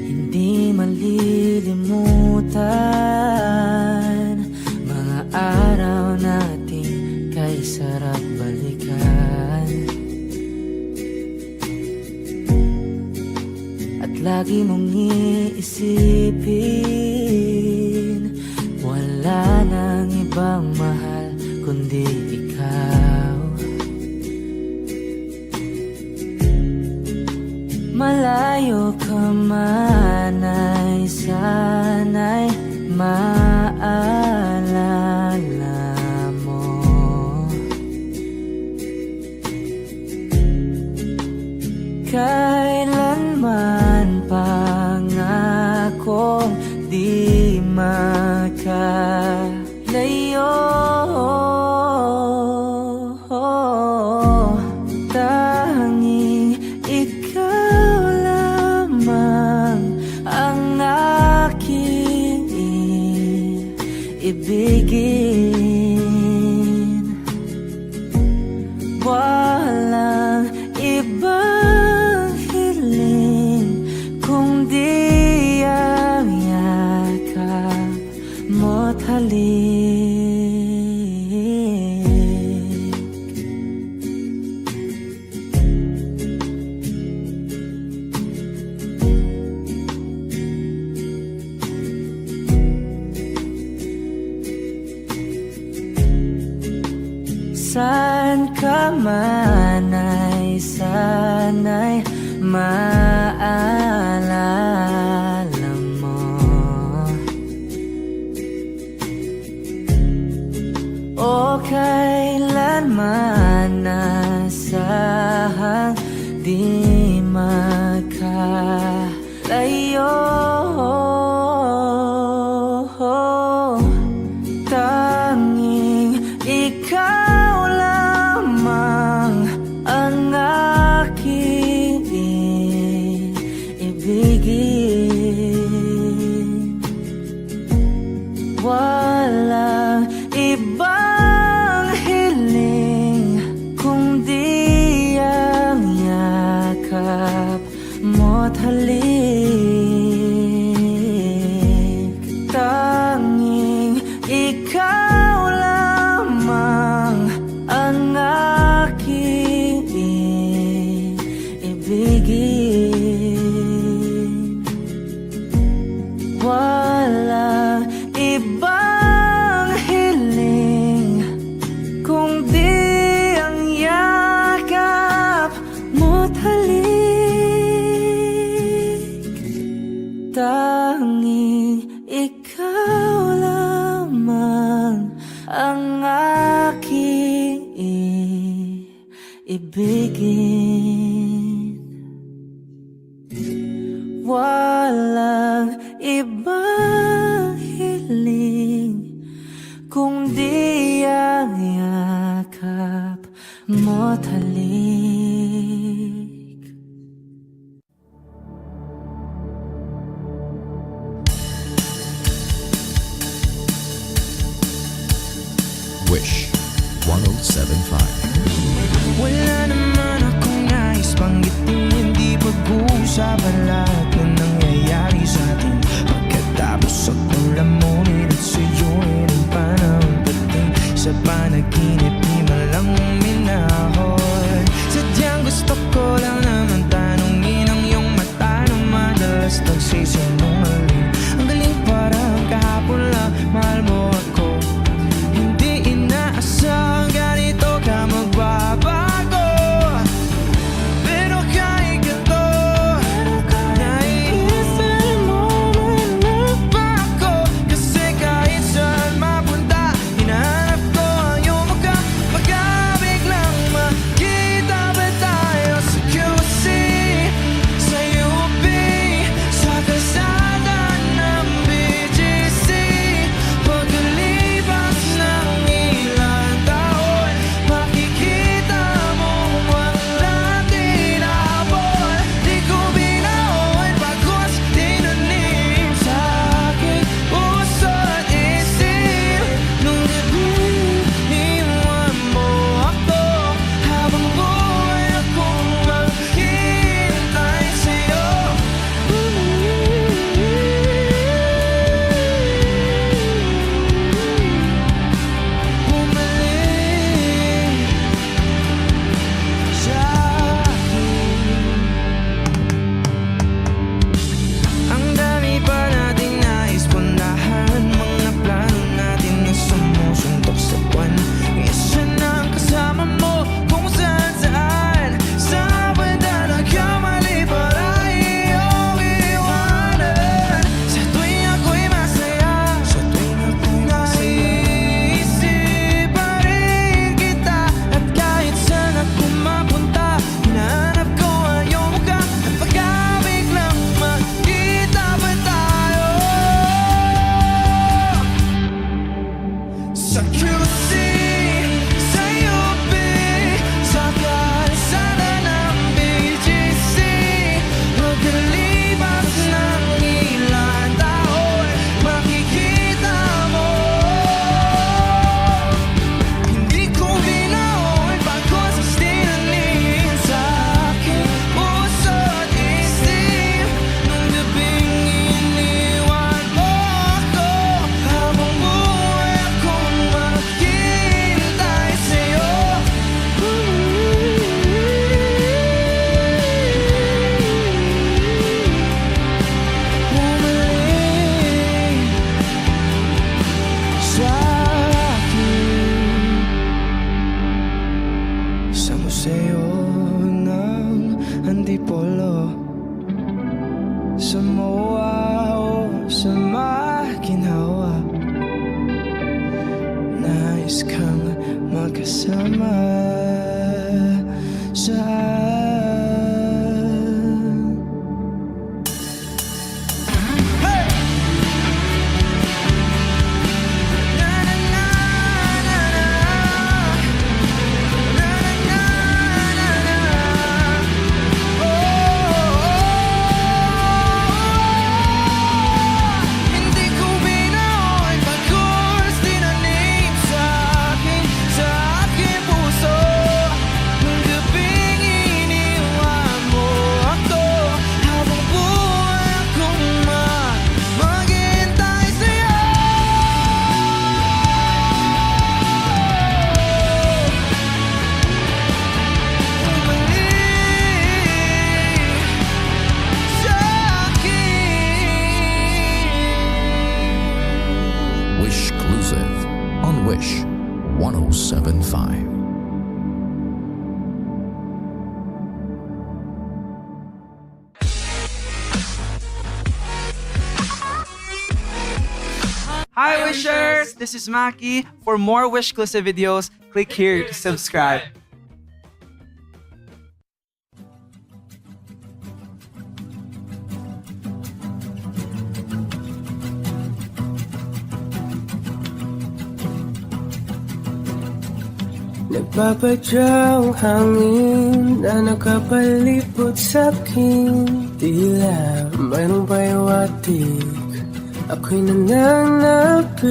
S5: Hindi malilimutan mga araw nating kay sarap balikan. At lagi mong iisipin, wala nang ibang mahal kundi ikaw. Malayo ka man ay sana'y maalala mo. Kailanman pangakong di makalayo. Tanging ikaw lamang ang aking ibigin. Walang ibang hiling kundi ang yakap mo't halik. Saan ka man ay sana'y maalala mo. O kailanman nasahang di makalayo. Tanging ikaw lamang ang aking ibigin. Walang ibang hiling kundi ang yakap mo't halik. Tanging ikaw lamang ang aking ibigin. Walang ibang hiling kundi ang yakap mo't halik. Tanging ikaw lamang ang aking ibigin. Walang ibang hiling kundi ang yakap mo't halik.
S6: Wish 1075.
S2: Wala naman akong nais banggitin, hindi pag-uusapan lahat na nangyayari sa atin. Pagkatapos ako lamunin at suyuin ang panahon dating sa panaginip, di malang uminahon. Sadyang gusto ko lang naman tanungin ang iyong mata na madalas nagsisinungaling. Ang galing parang kahapon lang, mahal mo ako. Hindi inaasahang ganito ka magbabago. Pero kahit ganito, naiisip mo man ba ako? Kasi kahit saan mapunta, hinahanap ko ang iyong mukha. Baka biglang makita ba tayo sa QC, sa UP, sa kalsada? ginawa o sa maginhawa. Nais kang magkasama saan.
S6: Wishclusive on Wish 1075.
S8: Hi Wishers! This is Maki. For more Wishclusive videos, click here to subscribe.
S2: Nagpapadyang hangin na nakapalipot sa'kin. Tila mayroong payawatig, ako'y nananapit.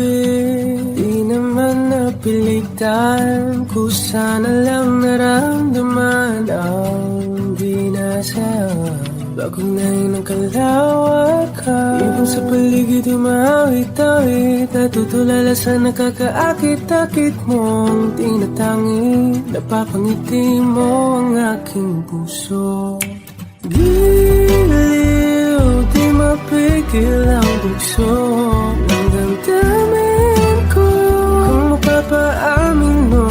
S2: Di naman napilitan, kusana lang naramdaman ang binasa. Bagong nahin ang kalawakan, ibon sa paligid umawit-awit, natutulala sa nakakaakit-akit mong tinatangi. Napapangiti mo ang aking puso. Giliw, di mapigil ang bugso ng damdamin ko. Kung mapapaamin mo,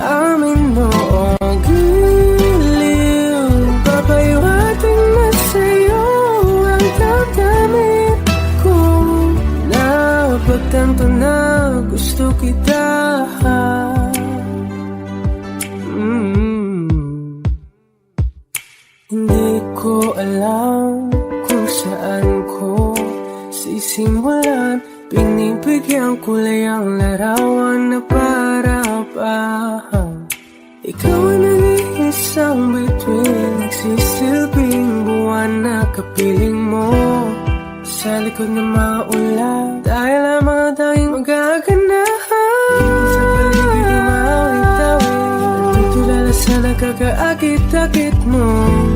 S2: amin mo. Oh, giliw, papayawating na sa'yo ang damdamin ko. Napagtanto na gusto kita. Hindi ko alam kung saan ko sisimulan. Pinibigyan kulay ang larawan na para pa. Ikaw ang nag-iisang bituin, nagsisilbing buwan na kapiling mo. Sa likod ng maulan, dahil lamang tayong magaganahan. Sa paligid umawit-awit, natutulala sa nakakaakit-akit mo.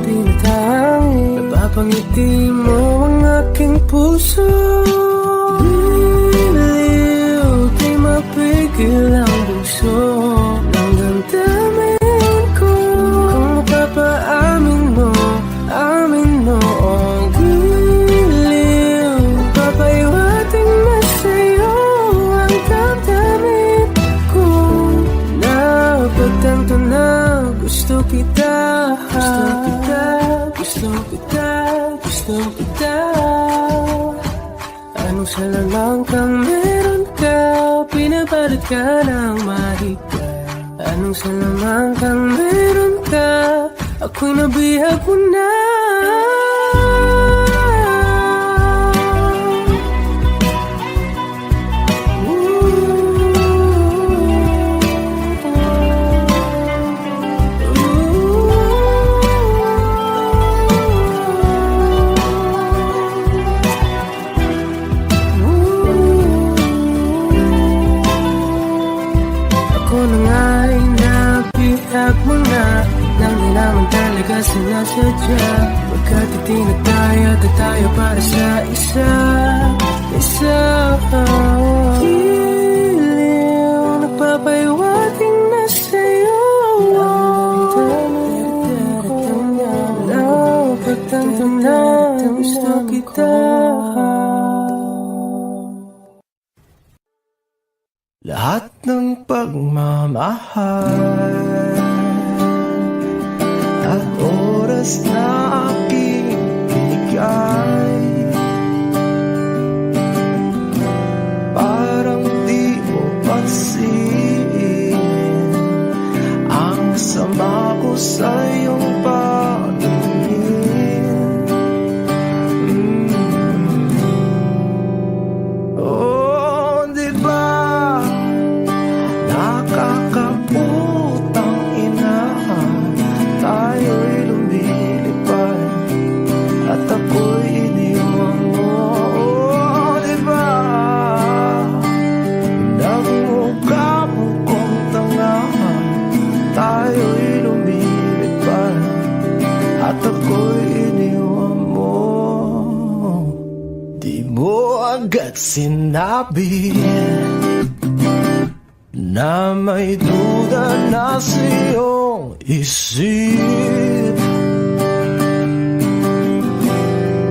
S2: Tinatangi, napapangiti mo ang aking puso. Giliw, di mapigil ang bugso ng damdamin ko. Kung mapapaamin mo, amin mo. Oh, giliw, papayawating na sa'yo ang damdamin ko. Napagtanto na gusto kita. Gusto kita, gusto kita. Anong salalang kang meron ka, pinapalit ka ng mahika. Anong salalang kang meron ka, ako'y nabihag mo na. Sinasadya, pagkat itinataya tayo para sa isa. Giliw, nagpapayawating na sa'yo ang damdamin ko. Napagtanto na gusto kita. Lahat ng pagmamahal at oras na aking binigay
S7: mo agad sinabi na may duda na sa iyong isip.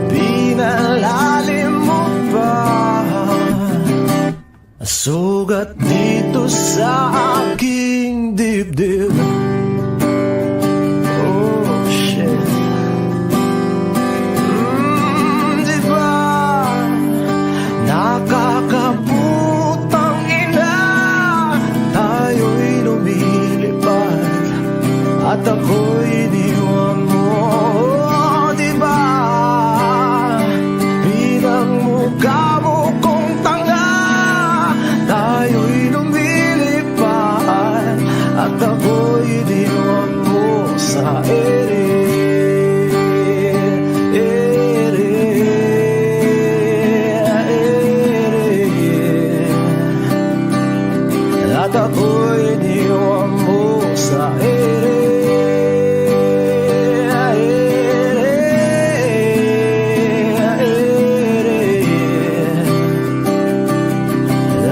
S7: Pinalalim mo pa sugat dito sa aking dibdib. Oh shit. Di ba nakakaputang ina, tayo'y lumilipad at ako'y iniwan mo. Di ba bilang mukha mo kong tanga, tayo'y lumilipad at ako'y iniwan mo sa ere. At ako'y iniwan mo sa ere.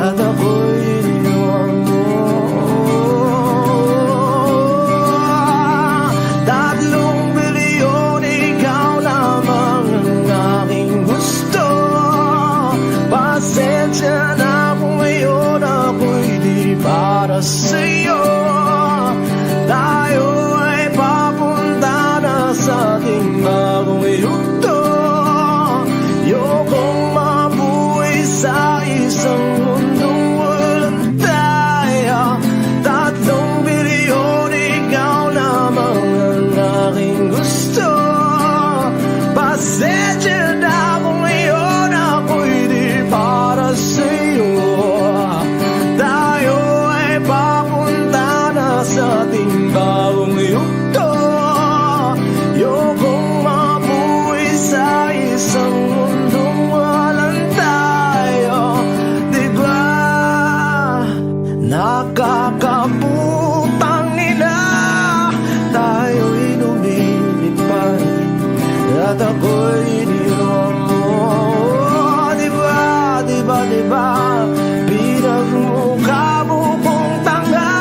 S7: At ako'y iniwan mo. 3 milyon, ikaw lamang ang aking gusto. Pasensya na kung ngayon ako'y di para sa'yo. Tayo ay papunta na sa ating bagong yugto. Ayokong mabuhay sa isang mundong walang tayo. 3 milyon, ikaw lamang ang aking gusto. Pasensya na kung ngayon ako'y di para sa'yo. Tayo ay papunta na sa ating bagong yugto. Ayokong mabuhay sa isang mundong walang tayo. Di ba nakakaputang ina, tayo'y lumilipad at ako'y iniwan mo. Di ba, di ba, di ba pinagmukha mo kong tanga,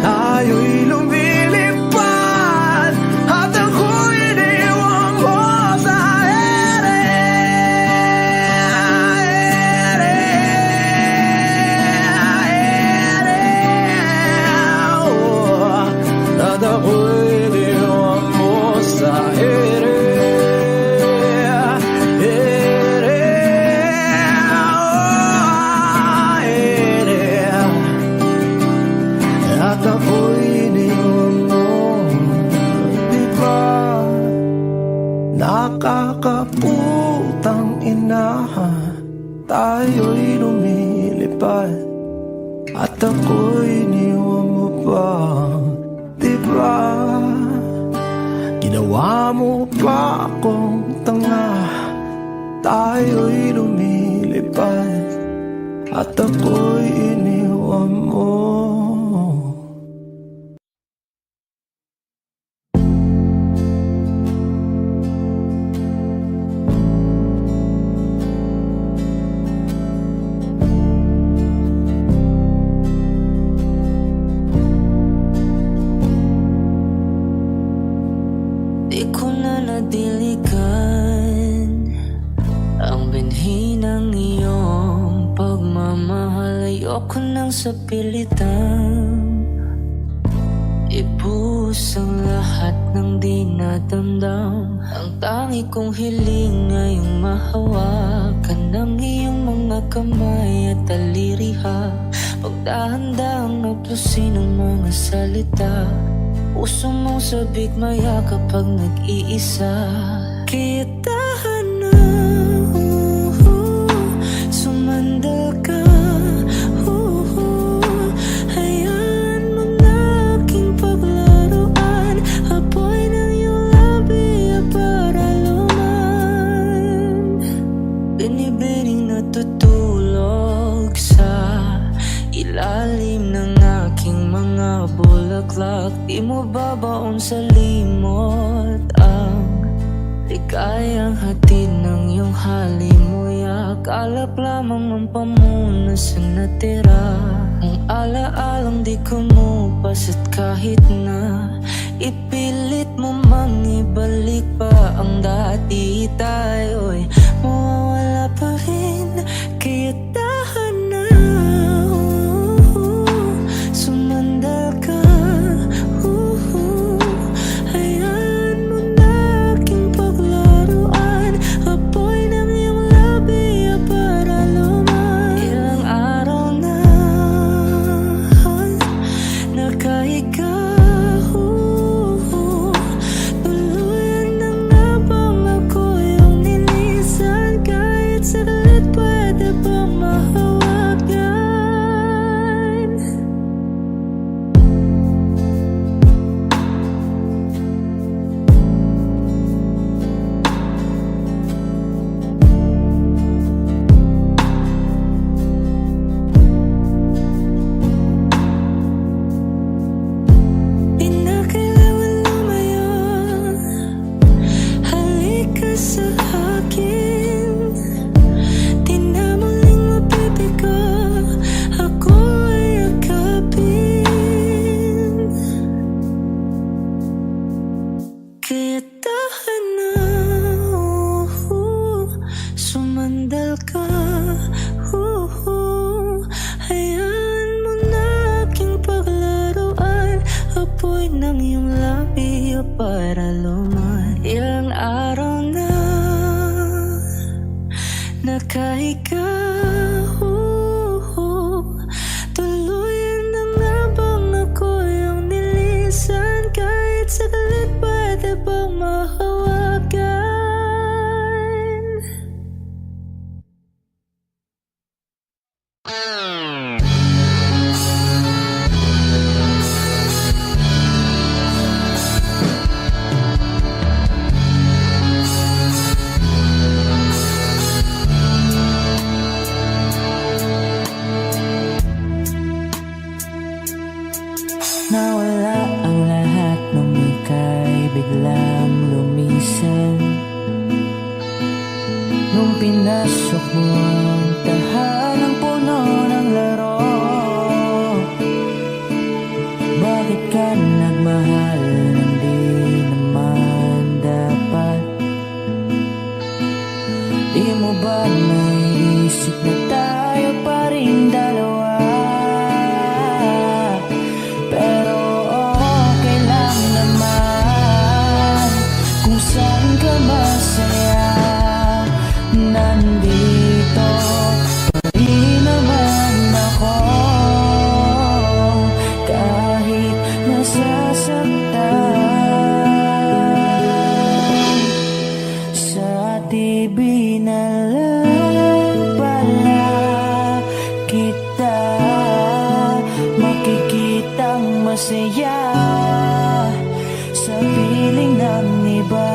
S7: tayo'y lumilipad at ako'y iniwan mo sa ere. At ako'y iniwan mo sa ere. At ako'y iniwan mo. Di ba nakakaputang ina, tayo'y lumilipad at ako'y iniwan mo pa. Di ba ginawa mo pa akong tanga, tayo'y lumilipad at ako'y iniwan mo.
S3: Di ko na nadiligan ang binhi ng iyong pagmamahal. Ayoko nang sa pilitan ibuhos ang lahat ng di nadamdam. Ang tangi kong hiling ngayong mahawakan ng iyong mga kamay at taliriha. Pagdahan-dahang naplusin ang mga salita, puso mong sabik maya kapag nag-iisa. Kaya tahan na, sumandal ka. Hayaan mo na aking paglaruan, apoy ng iyong labi para luman. Binibining natutulog sa ilalim ng aking mga bulaklak. Di mo babaon sa limot ang Ligayang hatid ng iyong halimuyak, alap lamang ang pamuna sa natira. Ang alaalang di kumupas at kahit na ipilit mo mang ibalik pa ang dati, tayo'y mawawala pa rin. Kaya tahan na, sumandal ka. Hayaan mo na aking paglaruan, apoy ng iyong labi para luman. Ilang araw na nakahiga, tuluyan ng nabang ako yung nilisan. Kahit saglit pwede bang mahawagan? Di na kailangan lumayo, halika sa akin. Di na muling mabibigo, ako ay yakapin. Kaya tahan na, sumandal ka. Hayaan mo na aking paglaruan, apoy ng iyong labi para luman. Ilang araw na nakahiga, tuluyan na nga bang ako yung nilisan. Kahit saglit pwede bang mahawagan?
S5: Nawala ang lahat nung ika'y biglang lumisan. Nung pinasok mo ang tahanang puno ng laro, bakit ka nagmahal nang di naman dapat? Di mo ba naisip na tayo pa rin dalawa? Pero okay lang naman kung saan ka masaya. Nandito pa rin naman ako, kahit nasasaktan. Sa TV na lang pala kita makikitang masaya sa piling ng iba.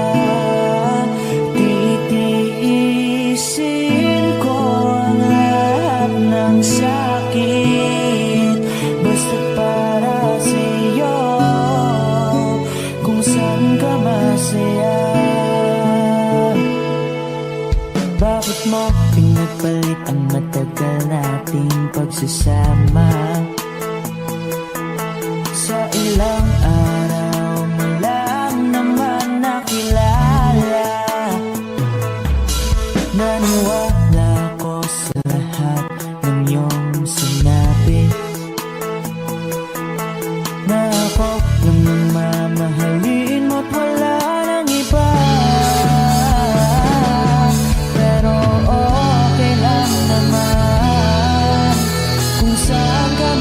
S5: Titiisin ko ang lahat ng sakit, basta para sa'yo, kung saan ka masaya. Bakit mo pinagpalit ang matagal nating pagsasama? Sa ilang araw mo lang naman nakilala. Naniwala ko sa lahat ng iyong sinabi, na ako lang ang mamahalin mo't wala nang iba. Pero okay lang naman kung saan ka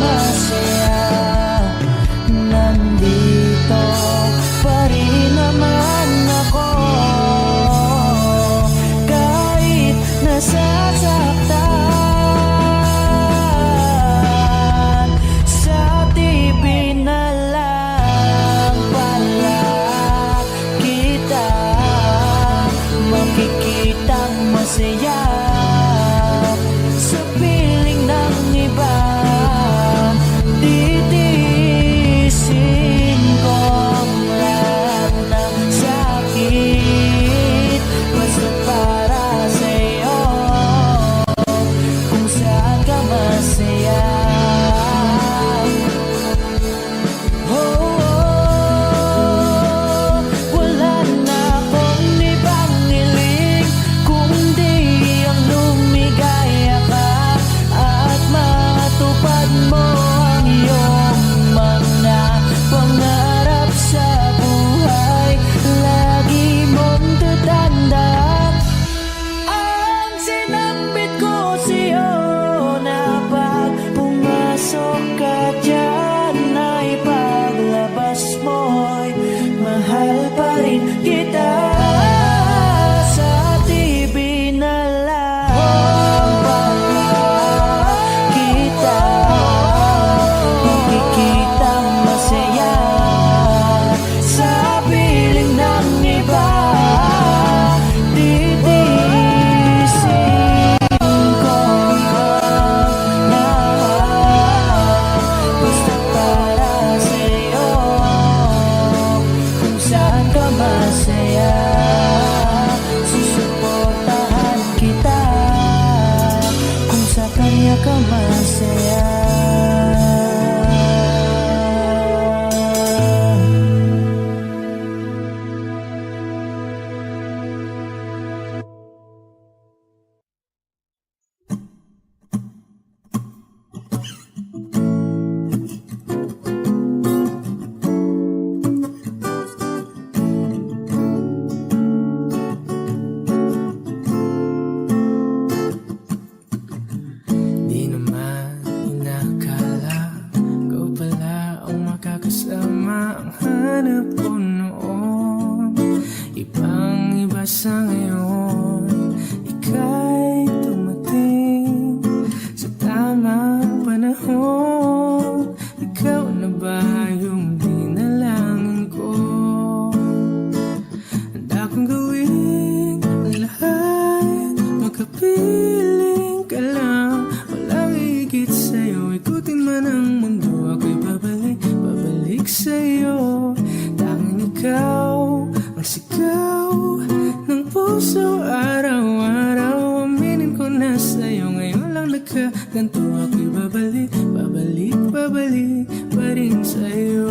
S2: pinakamasaya.
S5: Di naman inakala ikaw pala ang makakasama. Ang hanap ko noon ibang iba sa ngayon. Ika'y tumating sa tamang panahon. Ikaw na ba yung dinalangin ko? Handa kong gawin ang lahat, makapiling ka lang. Walang higit sa'yo, ikutin man ang mundo. Ako'y babalik, babalik sa'yo. Tanging ikaw ang sigaw ng puso. Araw-araw aminin ko na sa'yo. Ngayon lang nagkaganto. Ako'y babalik, babalik, babalik pa rin sa'yo.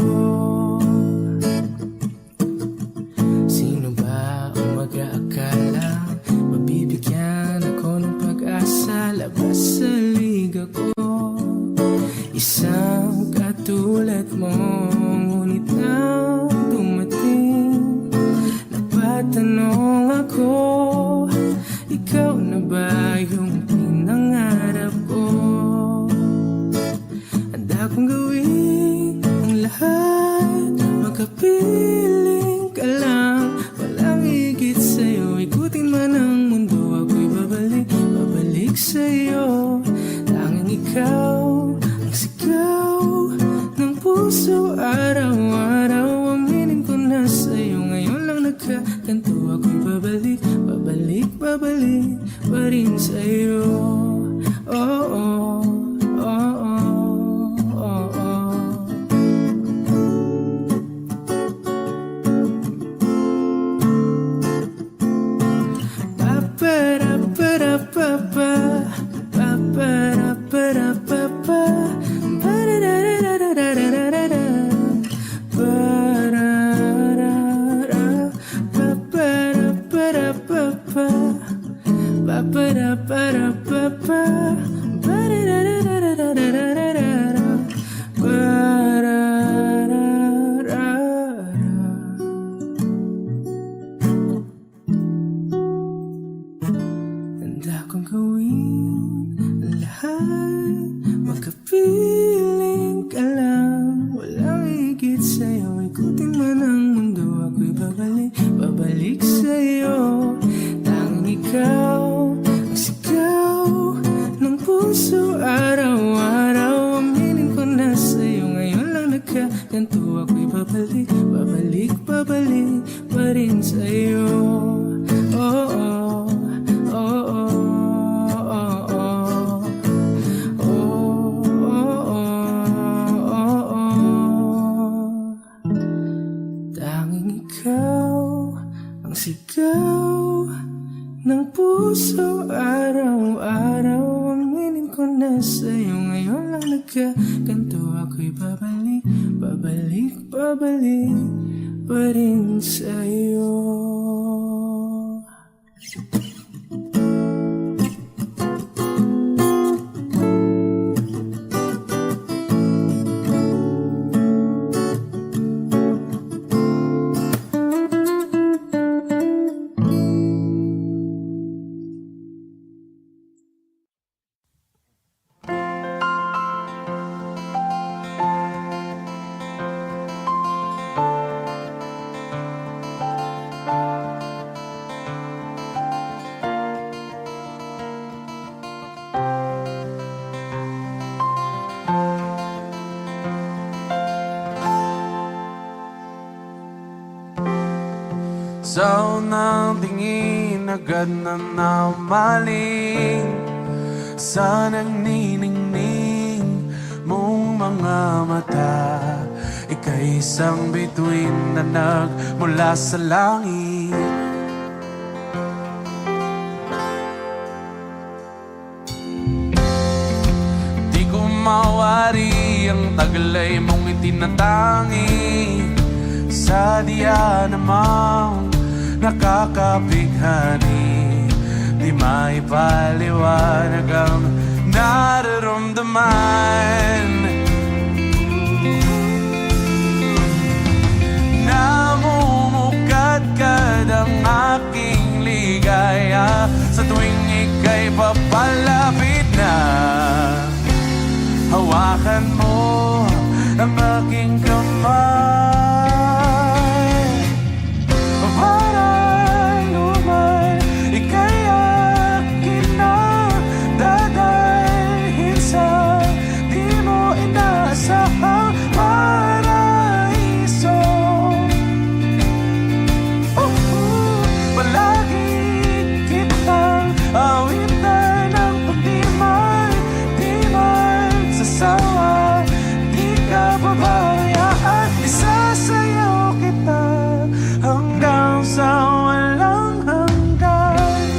S5: Sino ba ang mag-aakala mabibigyan ako ng pag-asa? Labas sa liga ko isang katulad mo. Ngunit nang dumating, napatanong ako, ikaw na ba yung pinangarap ko? Handa kong gawin ang lahat, makapiling ka lang. Walang higit sa'yo, ikutin man ang mundo. Ako'y babalik, babalik sa'yo. Tanging ikaw ang sigaw ng puso. Araw-araw aminin ko na sa'yo. Ngayon lang nagkaganto. Ako'y babalik, babalik, babalik pa rin sa'yo. Oh, oh, oh, oh, oh, oh. Handa kong gawin ang lahat, makapiling ka lang. Walang higit sa'yo, ikutin man ang mundo. Ako'y babalik, babalik sa'yo. Tanging ikaw ang sigaw ng puso. Araw-araw aminin ko na sa'yo. Ngayon lang nagkaganto. Ako'y babalik, babalik, babalik pa rin sa'yo. Oh, oh, oh, oh. Sigaw ng puso. Araw-araw aminin ko na sa'yo. Ngayon lang nagkaganto. Ako'y babalik, babalik, babalik pa rin sa'yo.
S9: Sa unang tingin agad na namaling sa nagniningning mong mga mata. Ika'y isang bituin na nagmula sa langit. ang taglay mong itinatangi sa diya namang nakakabighani. Di maipaliwanag ang nararamdaman. Namumukadkad ang aking ligaya sa tuwing ika'y papalapit na. Hawakan mo ang aking kamay para luman, ika'y akin na dadalhin sa di mo inaasahang paraiso. Palagi kitang awitan ng pagdimay, di man sasawa, di ka pabayaan. Isasayaw kita hanggang sa walang hanggan.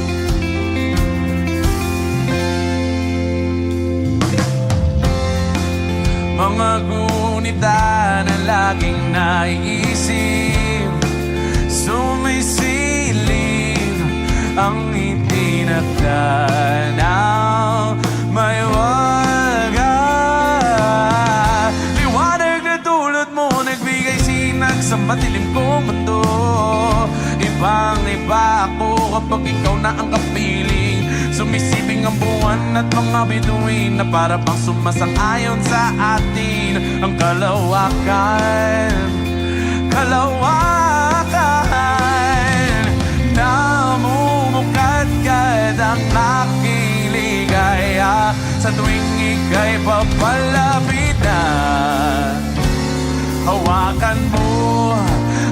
S9: Mga gunita na laging naiisip, sumisilip ang itinakda ng may waga. Liwanag na tulad mo nagbigay sinag sa madilim kong mundo. Ibang iba ako kapag ikaw na ang kapiling. Sumisibing ang buwan at mga bituin na para bang sumasang-ayon sa atin. Ang kalawakan, kalawakan, namumukadkad ang aking ligaya sa tuwing ika'y papalapit na. Hawakan mo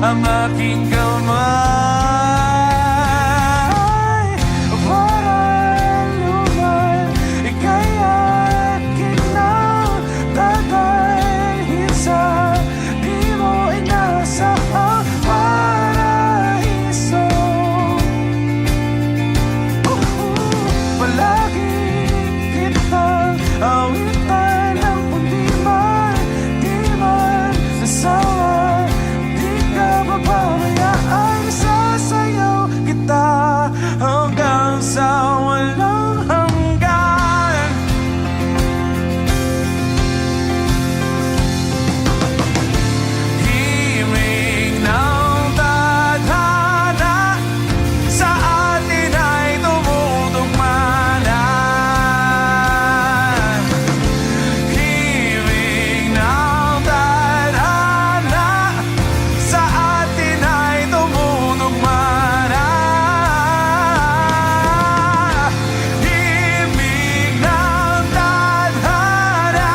S9: ang aking kamay para luman, ika'y akin na dadalhin sa di mo inasahang paraiso. Palagi kitang awitan ng pundiman, di man sasawa, di ka pababayaan. Sasayaw kita hanggang sa walang hanggan. Himig ng tadhana sa atin ay tumutugma na. Himig ng tadhana sa atin ay tumutugma na. Himig ng tadhana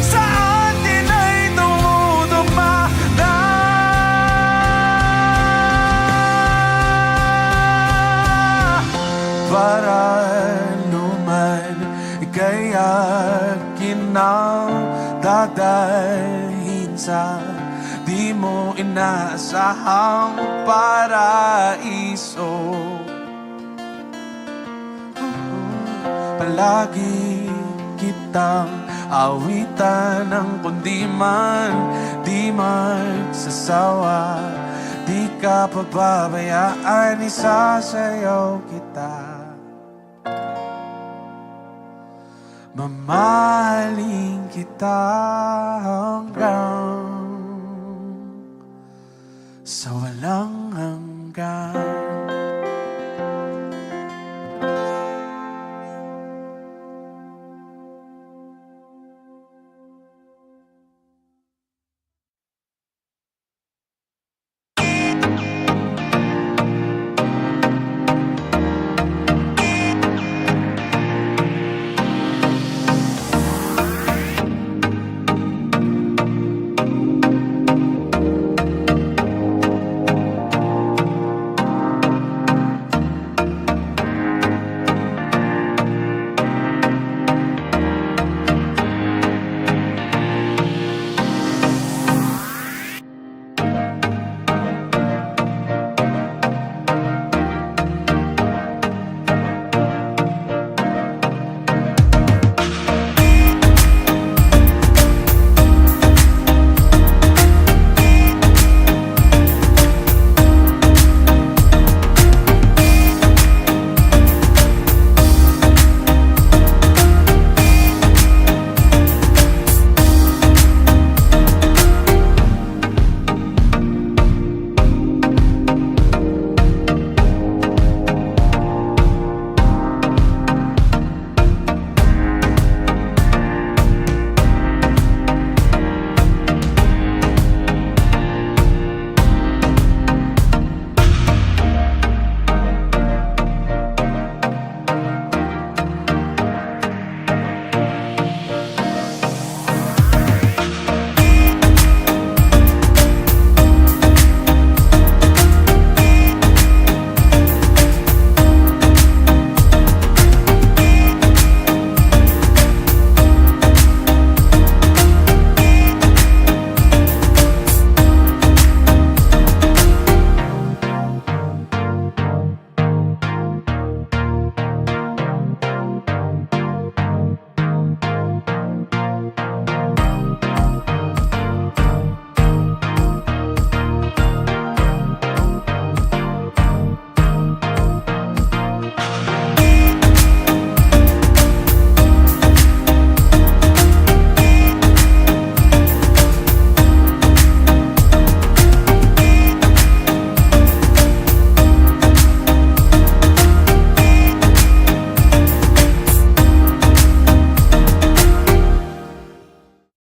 S9: sa atin ay tumutugma na. Para luman, ika'y akin na dadalhin sa di mo inaasahang paraiso. Palagi kitang awitan ng kundi man di magsasawa, di ka pababayaan. Isasayaw kita, mamahalin kita hanggang sa walang hanggan.